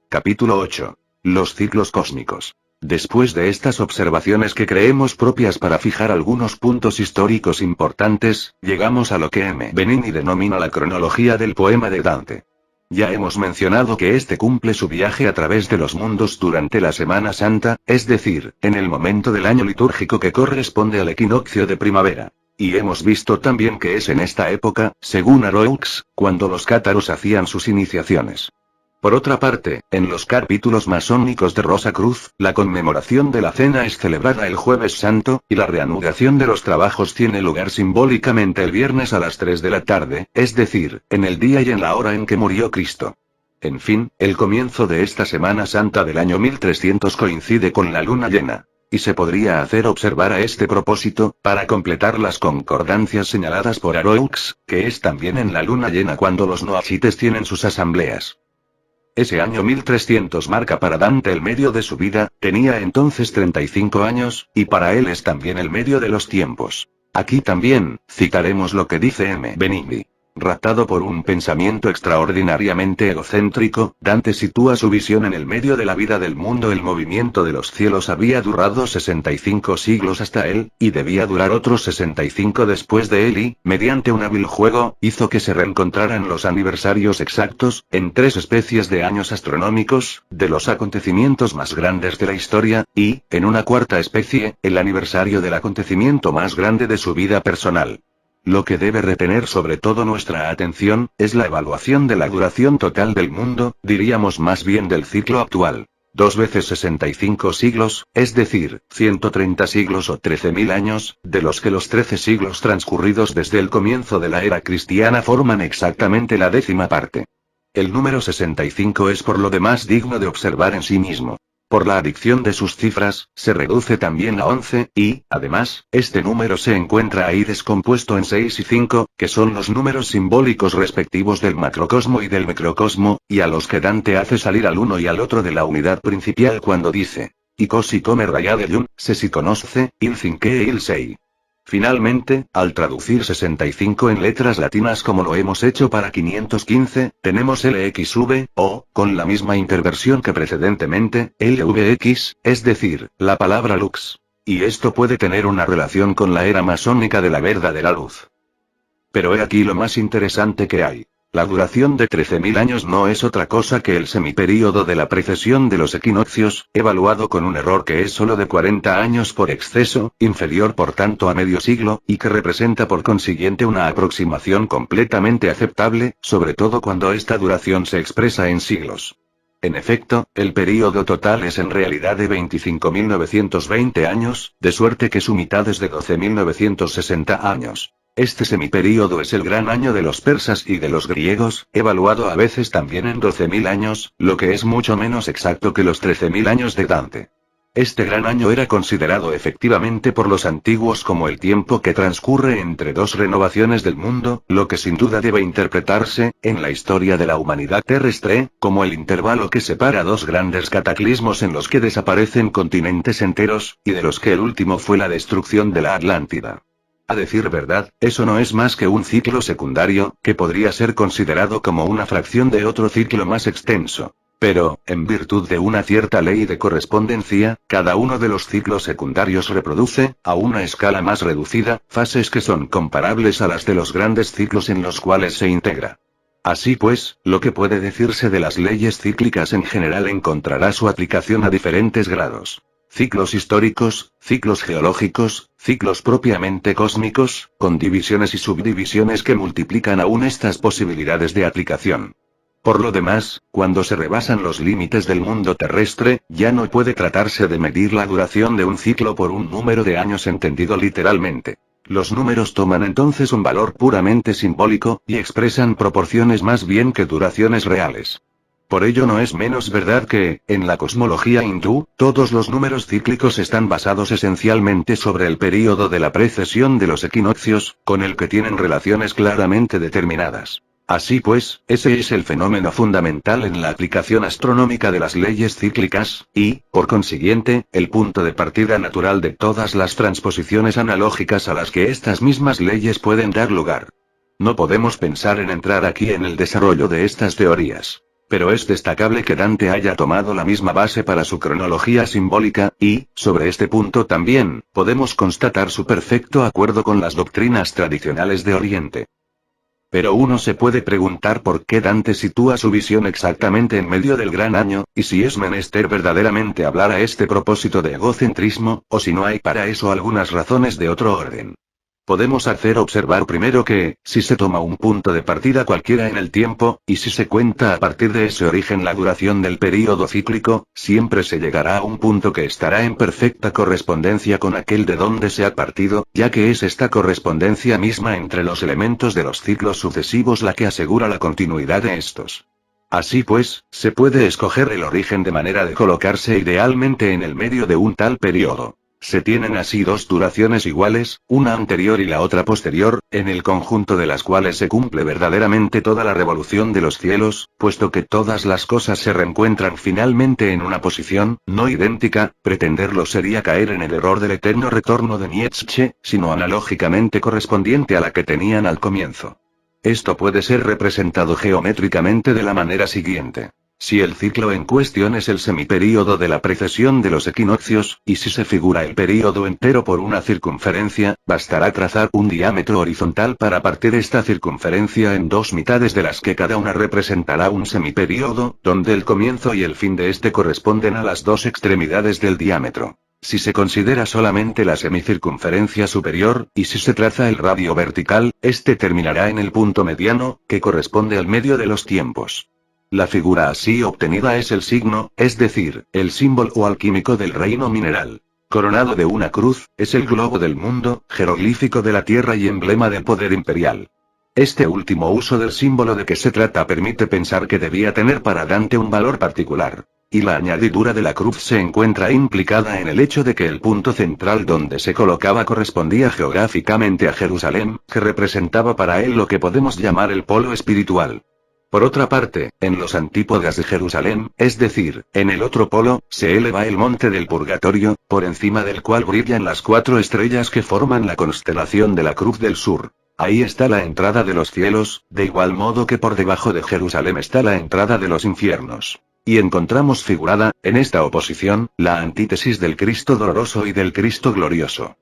Capítulo 8. Los ciclos cósmicos. Después de estas observaciones que creemos propias para fijar algunos puntos históricos importantes, llegamos a lo que M. Benigni denomina la cronología del poema de Dante. Ya hemos mencionado que este cumple su viaje a través de los mundos durante la Semana Santa, es decir, en el momento del año litúrgico que corresponde al equinoccio de primavera. Y hemos visto también que es en esta época, según Aroux, cuando los cátaros hacían sus iniciaciones. Por otra parte, en los capítulos masónicos de Rosa Cruz, la conmemoración de la cena es celebrada el Jueves Santo, y la reanudación de los trabajos tiene lugar simbólicamente el viernes a las 3 de la tarde, es decir, en el día y en la hora en que murió Cristo. En fin, el comienzo de esta Semana Santa del año 1300 coincide con la luna llena. Y se podría hacer observar a este propósito, para completar las concordancias señaladas por Aroux, que es también en la luna llena cuando los noachites tienen sus asambleas. Ese año 1300 marca para Dante el medio de su vida, tenía entonces 35 años, y para él es también el medio de los tiempos. Aquí también, citaremos lo que dice M. Benigni. Raptado por un pensamiento extraordinariamente egocéntrico, Dante sitúa su visión en el medio de la vida del mundo. El movimiento de los cielos había durado 65 siglos hasta él, y debía durar otros 65 después de él y, mediante un hábil juego, hizo que se reencontraran los aniversarios exactos, en 3 especies de años astronómicos, de los acontecimientos más grandes de la historia, y, en una 4ª especie, el aniversario del acontecimiento más grande de su vida personal. Lo que debe retener sobre todo nuestra atención, es la evaluación de la duración total del mundo, diríamos más bien del ciclo actual. 2 veces 65 siglos, es decir, 130 siglos o 13.000 años, de los que los 13 siglos transcurridos desde el comienzo de la era cristiana forman exactamente la décima parte. El número 65 es por lo demás digno de observar en sí mismo. Por la adicción de sus cifras, se reduce también a 11, y, además, este número se encuentra ahí descompuesto en 6 y 5, que son los números simbólicos respectivos del macrocosmo y del microcosmo, y a los que Dante hace salir al uno y al otro de la unidad principal cuando dice: "Y cosi come rayade llum, se si conosce, il cinque e il sei". Finalmente, al traducir 65 en letras latinas como lo hemos hecho para 515, tenemos LXV, o, con la misma interversión que precedentemente, LVX, es decir, la palabra lux. Y esto puede tener una relación con la era masónica de la verdadera luz. Pero he aquí lo más interesante que hay. La duración de 13.000 años no es otra cosa que el semiperíodo de la precesión de los equinoccios, evaluado con un error que es solo de 40 años por exceso, inferior por tanto a medio siglo, y que representa por consiguiente una aproximación completamente aceptable, sobre todo cuando esta duración se expresa en siglos. En efecto, el período total es en realidad de 25.920 años, de suerte que su mitad es de 12.960 años. Este semiperíodo es el gran año de los persas y de los griegos, evaluado a veces también en 12.000 años, lo que es mucho menos exacto que los 13.000 años de Dante. Este gran año era considerado efectivamente por los antiguos como el tiempo que transcurre entre dos renovaciones del mundo, lo que sin duda debe interpretarse, en la historia de la humanidad terrestre, como el intervalo que separa dos grandes cataclismos en los que desaparecen continentes enteros, y de los que el último fue la destrucción de la Atlántida. A decir verdad, eso no es más que un ciclo secundario, que podría ser considerado como una fracción de otro ciclo más extenso. Pero, en virtud de una cierta ley de correspondencia, cada uno de los ciclos secundarios reproduce, a una escala más reducida, fases que son comparables a las de los grandes ciclos en los cuales se integra. Así pues, lo que puede decirse de las leyes cíclicas en general encontrará su aplicación a diferentes grados. Ciclos históricos, ciclos geológicos, ciclos propiamente cósmicos, con divisiones y subdivisiones que multiplican aún estas posibilidades de aplicación. Por lo demás, cuando se rebasan los límites del mundo terrestre, ya no puede tratarse de medir la duración de un ciclo por un número de años entendido literalmente. Los números toman entonces un valor puramente simbólico, y expresan proporciones más bien que duraciones reales. Por ello no es menos verdad que, en la cosmología hindú, todos los números cíclicos están basados esencialmente sobre el período de la precesión de los equinoccios, con el que tienen relaciones claramente determinadas. Así pues, ese es el fenómeno fundamental en la aplicación astronómica de las leyes cíclicas, y, por consiguiente, el punto de partida natural de todas las transposiciones analógicas a las que estas mismas leyes pueden dar lugar. No podemos pensar en entrar aquí en el desarrollo de estas teorías. Pero es destacable que Dante haya tomado la misma base para su cronología simbólica, y, sobre este punto también, podemos constatar su perfecto acuerdo con las doctrinas tradicionales de Oriente. Pero uno se puede preguntar por qué Dante sitúa su visión exactamente en medio del gran año, y si es menester verdaderamente hablar a este propósito de egocentrismo, o si no hay para eso algunas razones de otro orden. Podemos hacer observar primero que, si se toma un punto de partida cualquiera en el tiempo, y si se cuenta a partir de ese origen la duración del período cíclico, siempre se llegará a un punto que estará en perfecta correspondencia con aquel de donde se ha partido, ya que es esta correspondencia misma entre los elementos de los ciclos sucesivos la que asegura la continuidad de estos. Así pues, se puede escoger el origen de manera de colocarse idealmente en el medio de un tal período. Se tienen así dos duraciones iguales, una anterior y la otra posterior, en el conjunto de las cuales se cumple verdaderamente toda la revolución de los cielos, puesto que todas las cosas se reencuentran finalmente en una posición, no idéntica, pretenderlo sería caer en el error del eterno retorno de Nietzsche, sino analógicamente correspondiente a la que tenían al comienzo. Esto puede ser representado geométricamente de la manera siguiente. Si el ciclo en cuestión es el semiperíodo de la precesión de los equinoccios, y si se figura el período entero por una circunferencia, bastará trazar un diámetro horizontal para partir esta circunferencia en dos mitades de las que cada una representará un semiperíodo, donde el comienzo y el fin de este corresponden a las dos extremidades del diámetro. Si se considera solamente la semicircunferencia superior, y si se traza el radio vertical, este terminará en el punto mediano, que corresponde al medio de los tiempos. La figura así obtenida es el signo, es decir, el símbolo alquímico del reino mineral. Coronado de una cruz, es el globo del mundo, jeroglífico de la tierra y emblema del poder imperial. Este último uso del símbolo de que se trata permite pensar que debía tener para Dante un valor particular. Y la añadidura de la cruz se encuentra implicada en el hecho de que el punto central donde se colocaba correspondía geográficamente a Jerusalén, que representaba para él lo que podemos llamar el polo espiritual. Por otra parte, en los antípodas de Jerusalén, es decir, en el otro polo, se eleva el monte del Purgatorio, por encima del cual brillan las 4 estrellas que forman la constelación de la Cruz del Sur. Ahí está la entrada de los cielos, de igual modo que por debajo de Jerusalén está la entrada de los infiernos. Y encontramos figurada, en esta oposición, la antítesis del Cristo doloroso y del Cristo glorioso.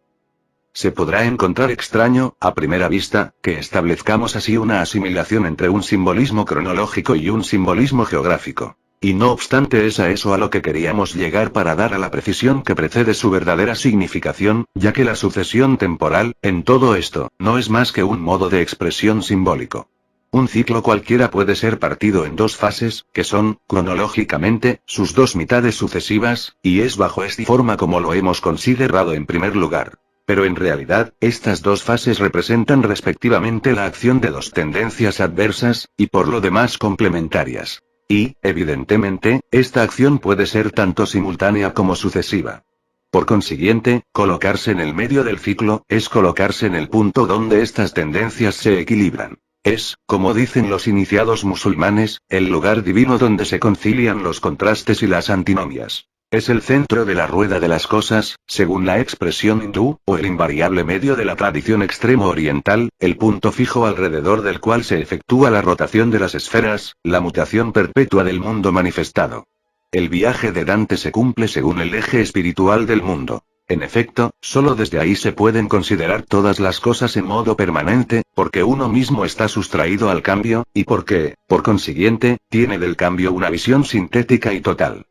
Se podrá encontrar extraño, a primera vista, que establezcamos así una asimilación entre un simbolismo cronológico y un simbolismo geográfico. Y no obstante es a eso a lo que queríamos llegar para dar a la precisión que precede su verdadera significación, ya que la sucesión temporal, en todo esto, no es más que un modo de expresión simbólico. Un ciclo cualquiera puede ser partido en 2 fases, que son, cronológicamente, sus 2 mitades sucesivas, y es bajo esta forma como lo hemos considerado en primer lugar. Pero en realidad, estas 2 fases representan respectivamente la acción de 2 tendencias adversas, y por lo demás complementarias. Y, evidentemente, esta acción puede ser tanto simultánea como sucesiva. Por consiguiente, colocarse en el medio del ciclo, es colocarse en el punto donde estas tendencias se equilibran. Es, como dicen los iniciados musulmanes, el lugar divino donde se concilian los contrastes y las antinomias. Es el centro de la rueda de las cosas, según la expresión hindú, o el invariable medio de la tradición extremo oriental, el punto fijo alrededor del cual se efectúa la rotación de las esferas, la mutación perpetua del mundo manifestado. El viaje de Dante se cumple según el eje espiritual del mundo. En efecto, solo desde ahí se pueden considerar todas las cosas en modo permanente, porque uno mismo está sustraído al cambio, y porque, por consiguiente, tiene del cambio una visión sintética y total.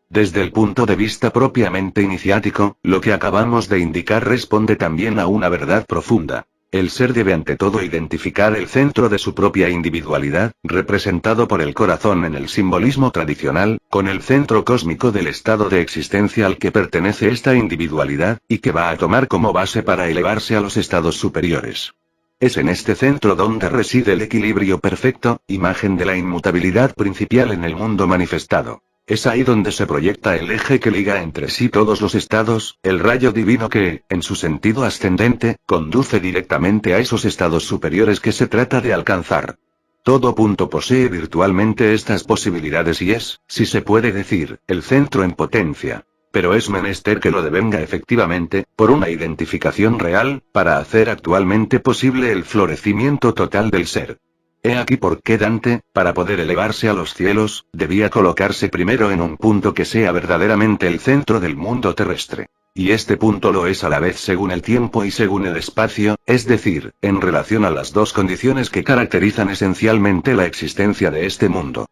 Desde el punto de vista propiamente iniciático, lo que acabamos de indicar responde también a una verdad profunda. El ser debe ante todo identificar el centro de su propia individualidad, representado por el corazón en el simbolismo tradicional, con el centro cósmico del estado de existencia al que pertenece esta individualidad, y que va a tomar como base para elevarse a los estados superiores. Es en este centro donde reside el equilibrio perfecto, imagen de la inmutabilidad principal en el mundo manifestado. Es ahí donde se proyecta el eje que liga entre sí todos los estados, el rayo divino que, en su sentido ascendente, conduce directamente a esos estados superiores que se trata de alcanzar. Todo punto posee virtualmente estas posibilidades y es, si se puede decir, el centro en potencia. Pero es menester que lo devenga efectivamente, por una identificación real, para hacer actualmente posible el florecimiento total del ser. He aquí por qué Dante, para poder elevarse a los cielos, debía colocarse primero en un punto que sea verdaderamente el centro del mundo terrestre. Y este punto lo es a la vez según el tiempo y según el espacio, es decir, en relación a las 2 condiciones que caracterizan esencialmente la existencia de este mundo.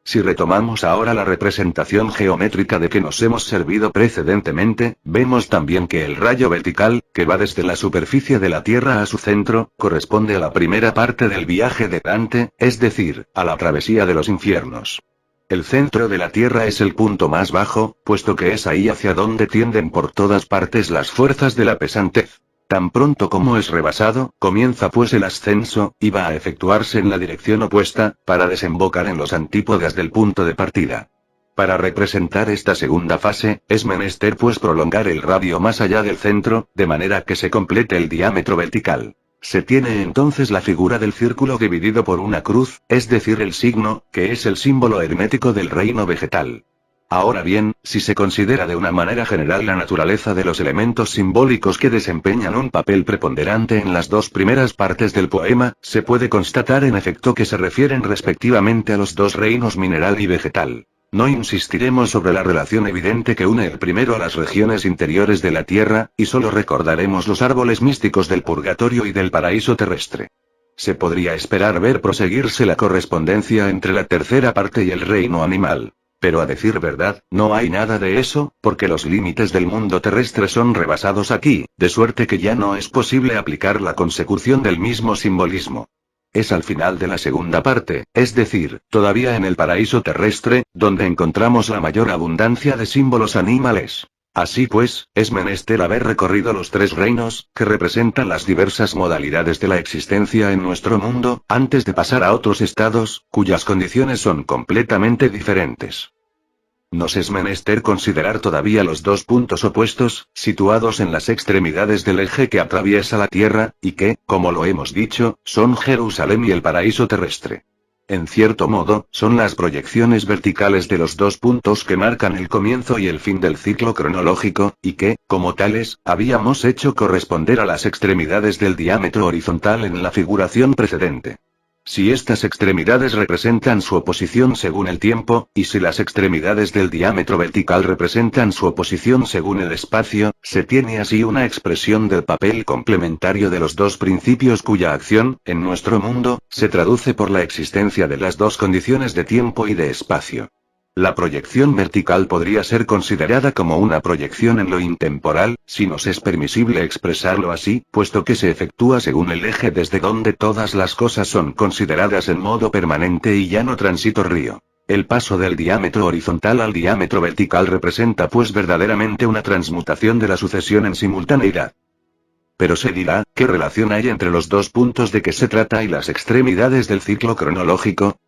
Si retomamos ahora la representación geométrica de que nos hemos servido precedentemente, vemos también que el rayo vertical, que va desde la superficie de la Tierra a su centro, corresponde a la primera parte del viaje de Dante, es decir, a la travesía de los infiernos. El centro de la Tierra es el punto más bajo, puesto que es ahí hacia donde tienden por todas partes las fuerzas de la pesantez. Tan pronto como es rebasado, comienza pues el ascenso, y va a efectuarse en la dirección opuesta, para desembocar en los antípodas del punto de partida. Para representar esta segunda fase, es menester pues prolongar el radio más allá del centro, de manera que se complete el diámetro vertical. Se tiene entonces la figura del círculo dividido por una cruz, es decir el signo, que es el símbolo hermético del reino vegetal. Ahora bien, si se considera de una manera general la naturaleza de los elementos simbólicos que desempeñan un papel preponderante en las 2 primeras partes del poema, se puede constatar en efecto que se refieren respectivamente a los 2 reinos mineral y vegetal. No insistiremos sobre la relación evidente que une el primero a las regiones interiores de la Tierra, y solo recordaremos los árboles místicos del purgatorio y del paraíso terrestre. Se podría esperar ver proseguirse la correspondencia entre la tercera parte y el reino animal. Pero a decir verdad, no hay nada de eso, porque los límites del mundo terrestre son rebasados aquí, de suerte que ya no es posible aplicar la consecución del mismo simbolismo. Es al final de la segunda parte, es decir, todavía en el paraíso terrestre, donde encontramos la mayor abundancia de símbolos animales. Así pues, es menester haber recorrido los tres reinos, que representan las diversas modalidades de la existencia en nuestro mundo, antes de pasar a otros estados, cuyas condiciones son completamente diferentes. Nos es menester considerar todavía los dos puntos opuestos, situados en las extremidades del eje que atraviesa la Tierra, y que, como lo hemos dicho, son Jerusalén y el paraíso terrestre. En cierto modo, son las proyecciones verticales de los dos puntos que marcan el comienzo y el fin del ciclo cronológico, y que, como tales, habíamos hecho corresponder a las extremidades del diámetro horizontal en la figuración precedente. Si estas extremidades representan su oposición según el tiempo, y si las extremidades del diámetro vertical representan su oposición según el espacio, se tiene así una expresión del papel complementario de los dos principios cuya acción, en nuestro mundo, se traduce por la existencia de las dos condiciones de tiempo y de espacio. La proyección vertical podría ser considerada como una proyección en lo intemporal, si nos es permisible expresarlo así, puesto que se efectúa según el eje desde donde todas las cosas son consideradas en modo permanente y ya no transitorio. El paso del diámetro horizontal al diámetro vertical representa pues verdaderamente una transmutación de la sucesión en simultaneidad. Pero se dirá, ¿qué relación hay entre los dos puntos de que se trata y las extremidades del ciclo cronológico?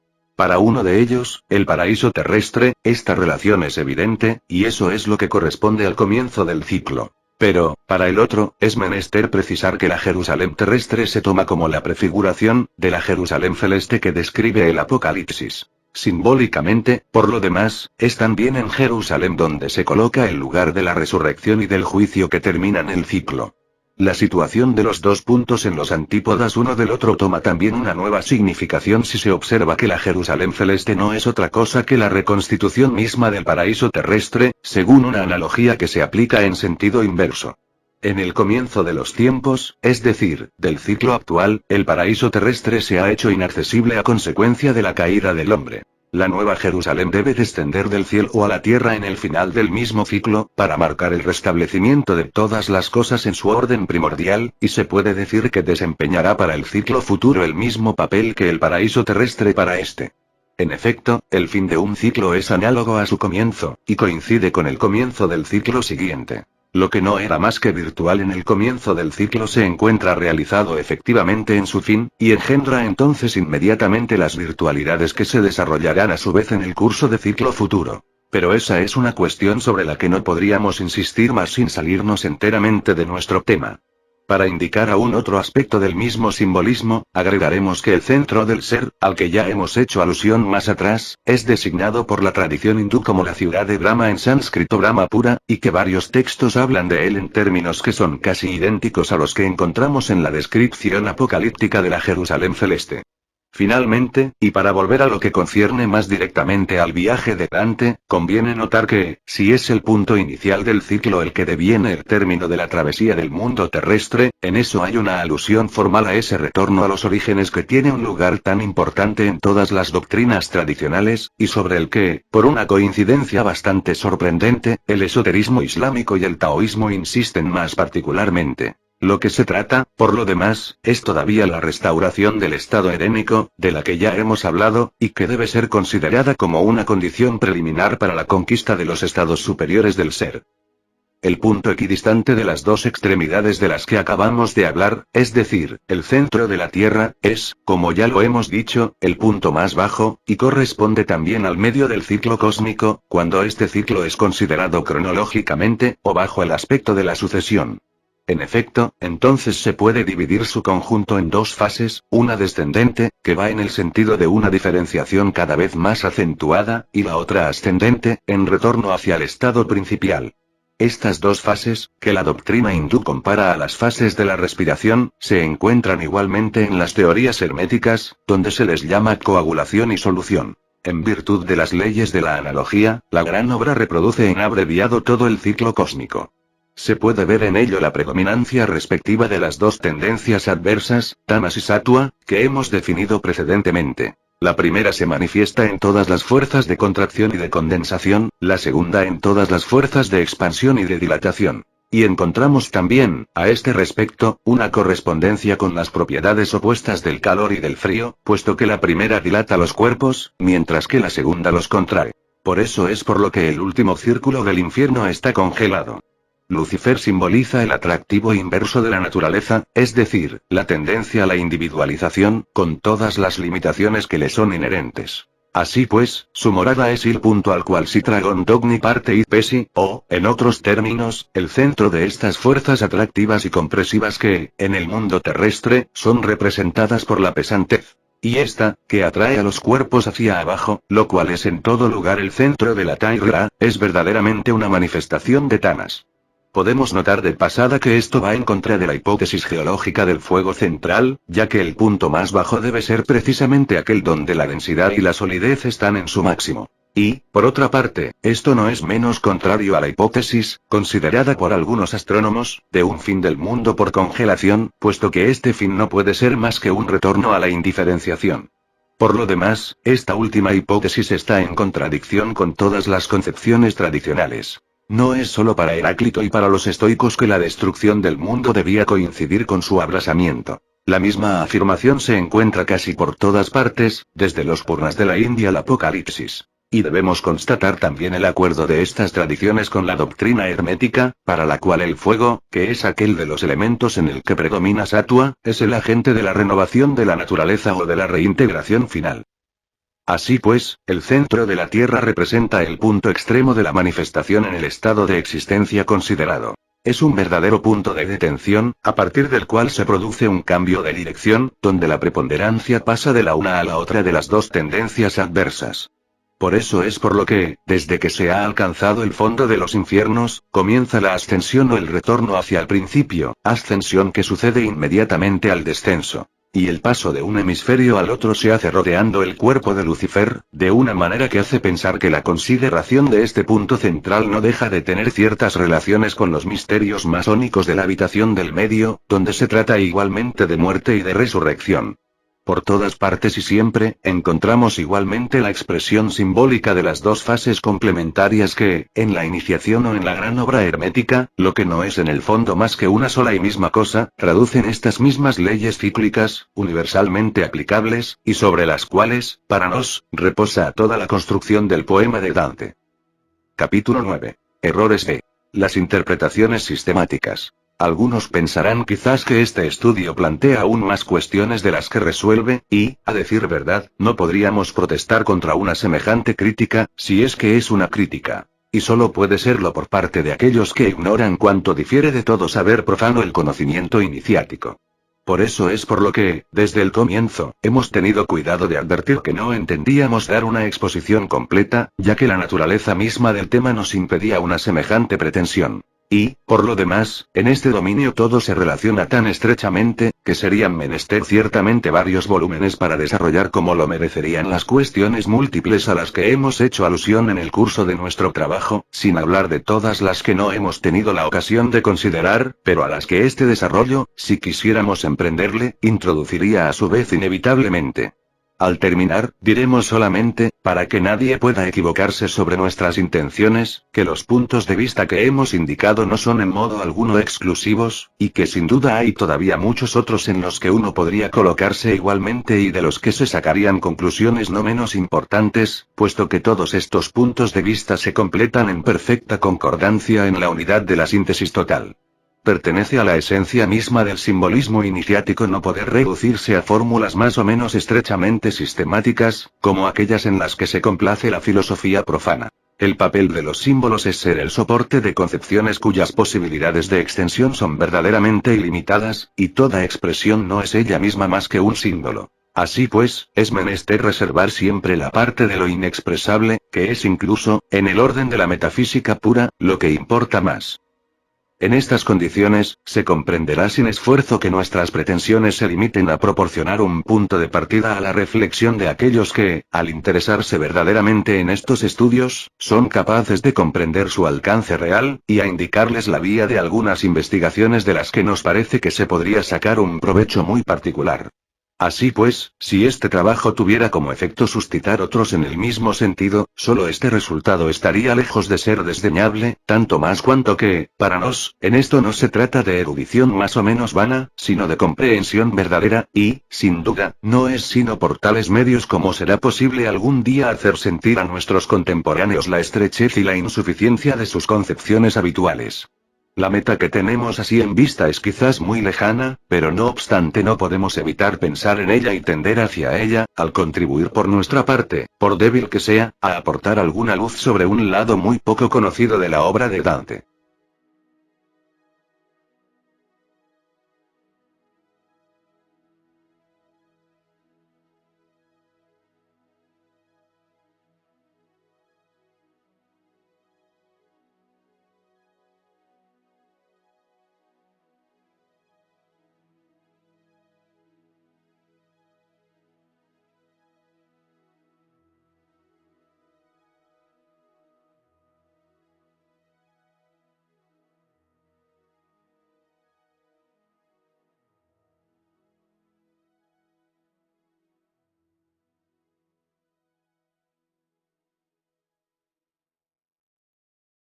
Para uno de ellos, el paraíso terrestre, esta relación es evidente, y eso es lo que corresponde al comienzo del ciclo. Pero, para el otro, es menester precisar que la Jerusalén terrestre se toma como la prefiguración de la Jerusalén celeste que describe el Apocalipsis. Simbólicamente, por lo demás, es también en Jerusalén donde se coloca el lugar de la resurrección y del juicio que terminan el ciclo. La situación de los dos puntos en los antípodas uno del otro toma también una nueva significación si se observa que la Jerusalén celeste no es otra cosa que la reconstitución misma del paraíso terrestre, según una analogía que se aplica en sentido inverso. En el comienzo de los tiempos, es decir, del ciclo actual, el paraíso terrestre se ha hecho inaccesible a consecuencia de la caída del hombre. La nueva Jerusalén debe descender del cielo a la tierra en el final del mismo ciclo, para marcar el restablecimiento de todas las cosas en su orden primordial, y se puede decir que desempeñará para el ciclo futuro el mismo papel que el paraíso terrestre para este. En efecto, el fin de un ciclo es análogo a su comienzo, y coincide con el comienzo del ciclo siguiente. Lo que no era más que virtual en el comienzo del ciclo se encuentra realizado efectivamente en su fin, y engendra entonces inmediatamente las virtualidades que se desarrollarán a su vez en el curso de ciclo futuro. Pero esa es una cuestión sobre la que no podríamos insistir más sin salirnos enteramente de nuestro tema. Para indicar aún otro aspecto del mismo simbolismo, agregaremos que el centro del ser, al que ya hemos hecho alusión más atrás, es designado por la tradición hindú como la ciudad de Brahma en sánscrito Brahmapura, y que varios textos hablan de él en términos que son casi idénticos a los que encontramos en la descripción apocalíptica de la Jerusalén celeste. Finalmente, y para volver a lo que concierne más directamente al viaje de Dante, conviene notar que, si es el punto inicial del ciclo el que deviene el término de la travesía del mundo terrestre, en eso hay una alusión formal a ese retorno a los orígenes que tiene un lugar tan importante en todas las doctrinas tradicionales, y sobre el que, por una coincidencia bastante sorprendente, el esoterismo islámico y el taoísmo insisten más particularmente. Lo que se trata, por lo demás, es todavía la restauración del estado herénico, de la que ya hemos hablado, y que debe ser considerada como una condición preliminar para la conquista de los estados superiores del ser. El punto equidistante de las dos extremidades de las que acabamos de hablar, es decir, el centro de la Tierra, es, como ya lo hemos dicho, el punto más bajo, y corresponde también al medio del ciclo cósmico, cuando este ciclo es considerado cronológicamente, o bajo el aspecto de la sucesión. En efecto, entonces se puede dividir su conjunto en dos fases, una descendente, que va en el sentido de una diferenciación cada vez más acentuada, y la otra ascendente, en retorno hacia el estado principal. Estas dos fases, que la doctrina hindú compara a las fases de la respiración, se encuentran igualmente en las teorías herméticas, donde se les llama coagulación y solución. En virtud de las leyes de la analogía, la gran obra reproduce en abreviado todo el ciclo cósmico. Se puede ver en ello la predominancia respectiva de las dos tendencias adversas, tamas y sattva, que hemos definido precedentemente. La primera se manifiesta en todas las fuerzas de contracción y de condensación, la segunda en todas las fuerzas de expansión y de dilatación. Y encontramos también, a este respecto, una correspondencia con las propiedades opuestas del calor y del frío, puesto que la primera dilata los cuerpos, mientras que la segunda los contrae. Por eso es por lo que el último círculo del infierno está congelado. Lucifer simboliza el atractivo inverso de la naturaleza, es decir, la tendencia a la individualización, con todas las limitaciones que le son inherentes. Así pues, su morada es el punto al cual Citragon Dogni parte id pesi, o, en otros términos, el centro de estas fuerzas atractivas y compresivas que, en el mundo terrestre, son representadas por la pesantez. Y esta, que atrae a los cuerpos hacia abajo, lo cual es en todo lugar el centro de la Tierra, es verdaderamente una manifestación de Thanas. Podemos notar de pasada que esto va en contra de la hipótesis geológica del fuego central, ya que el punto más bajo debe ser precisamente aquel donde la densidad y la solidez están en su máximo. Y, por otra parte, esto no es menos contrario a la hipótesis, considerada por algunos astrónomos, de un fin del mundo por congelación, puesto que este fin no puede ser más que un retorno a la indiferenciación. Por lo demás, esta última hipótesis está en contradicción con todas las concepciones tradicionales. No es solo para Heráclito y para los estoicos que la destrucción del mundo debía coincidir con su abrasamiento. La misma afirmación se encuentra casi por todas partes, desde los Puranas de la India al Apocalipsis. Y debemos constatar también el acuerdo de estas tradiciones con la doctrina hermética, para la cual el fuego, que es aquel de los elementos en el que predomina Sattva, es el agente de la renovación de la naturaleza o de la reintegración final. Así pues, el centro de la Tierra representa el punto extremo de la manifestación en el estado de existencia considerado. Es un verdadero punto de detención, a partir del cual se produce un cambio de dirección, donde la preponderancia pasa de la una a la otra de las dos tendencias adversas. Por eso es por lo que, desde que se ha alcanzado el fondo de los infiernos, comienza la ascensión o el retorno hacia el principio, ascensión que sucede inmediatamente al descenso. Y el paso de un hemisferio al otro se hace rodeando el cuerpo de Lucifer, de una manera que hace pensar que la consideración de este punto central no deja de tener ciertas relaciones con los misterios masónicos de la habitación del medio, donde se trata igualmente de muerte y de resurrección. Por todas partes y siempre, encontramos igualmente la expresión simbólica de las dos fases complementarias que, en la iniciación o en la gran obra hermética, lo que no es en el fondo más que una sola y misma cosa, traducen estas mismas leyes cíclicas, universalmente aplicables, y sobre las cuales, para nos, reposa toda la construcción del poema de Dante. Capítulo 9. Errores de las interpretaciones sistemáticas. Algunos pensarán quizás que este estudio plantea aún más cuestiones de las que resuelve, y, a decir verdad, no podríamos protestar contra una semejante crítica, si es que es una crítica. Y solo puede serlo por parte de aquellos que ignoran cuánto difiere de todo saber profano el conocimiento iniciático. Por eso es por lo que, desde el comienzo, hemos tenido cuidado de advertir que no entendíamos dar una exposición completa, ya que la naturaleza misma del tema nos impedía una semejante pretensión. Y, por lo demás, en este dominio todo se relaciona tan estrechamente, que serían menester ciertamente varios volúmenes para desarrollar como lo merecerían las cuestiones múltiples a las que hemos hecho alusión en el curso de nuestro trabajo, sin hablar de todas las que no hemos tenido la ocasión de considerar, pero a las que este desarrollo, si quisiéramos emprenderle, introduciría a su vez inevitablemente. Al terminar, diremos solamente, para que nadie pueda equivocarse sobre nuestras intenciones, que los puntos de vista que hemos indicado no son en modo alguno exclusivos, y que sin duda hay todavía muchos otros en los que uno podría colocarse igualmente y de los que se sacarían conclusiones no menos importantes, puesto que todos estos puntos de vista se completan en perfecta concordancia en la unidad de la síntesis total. Pertenece a la esencia misma del simbolismo iniciático no poder reducirse a fórmulas más o menos estrechamente sistemáticas, como aquellas en las que se complace la filosofía profana. El papel de los símbolos es ser el soporte de concepciones cuyas posibilidades de extensión son verdaderamente ilimitadas, y toda expresión no es ella misma más que un símbolo. Así pues, es menester reservar siempre la parte de lo inexpresable, que es incluso, en el orden de la metafísica pura, lo que importa más. En estas condiciones, se comprenderá sin esfuerzo que nuestras pretensiones se limiten a proporcionar un punto de partida a la reflexión de aquellos que, al interesarse verdaderamente en estos estudios, son capaces de comprender su alcance real, y a indicarles la vía de algunas investigaciones de las que nos parece que se podría sacar un provecho muy particular. Así pues, si este trabajo tuviera como efecto suscitar otros en el mismo sentido, solo este resultado estaría lejos de ser desdeñable, tanto más cuanto que, para nos, en esto no se trata de erudición más o menos vana, sino de comprensión verdadera, y, sin duda, no es sino por tales medios como será posible algún día hacer sentir a nuestros contemporáneos la estrechez y la insuficiencia de sus concepciones habituales. La meta que tenemos así en vista es quizás muy lejana, pero no obstante no podemos evitar pensar en ella y tender hacia ella, al contribuir por nuestra parte, por débil que sea, a aportar alguna luz sobre un lado muy poco conocido de la obra de Dante.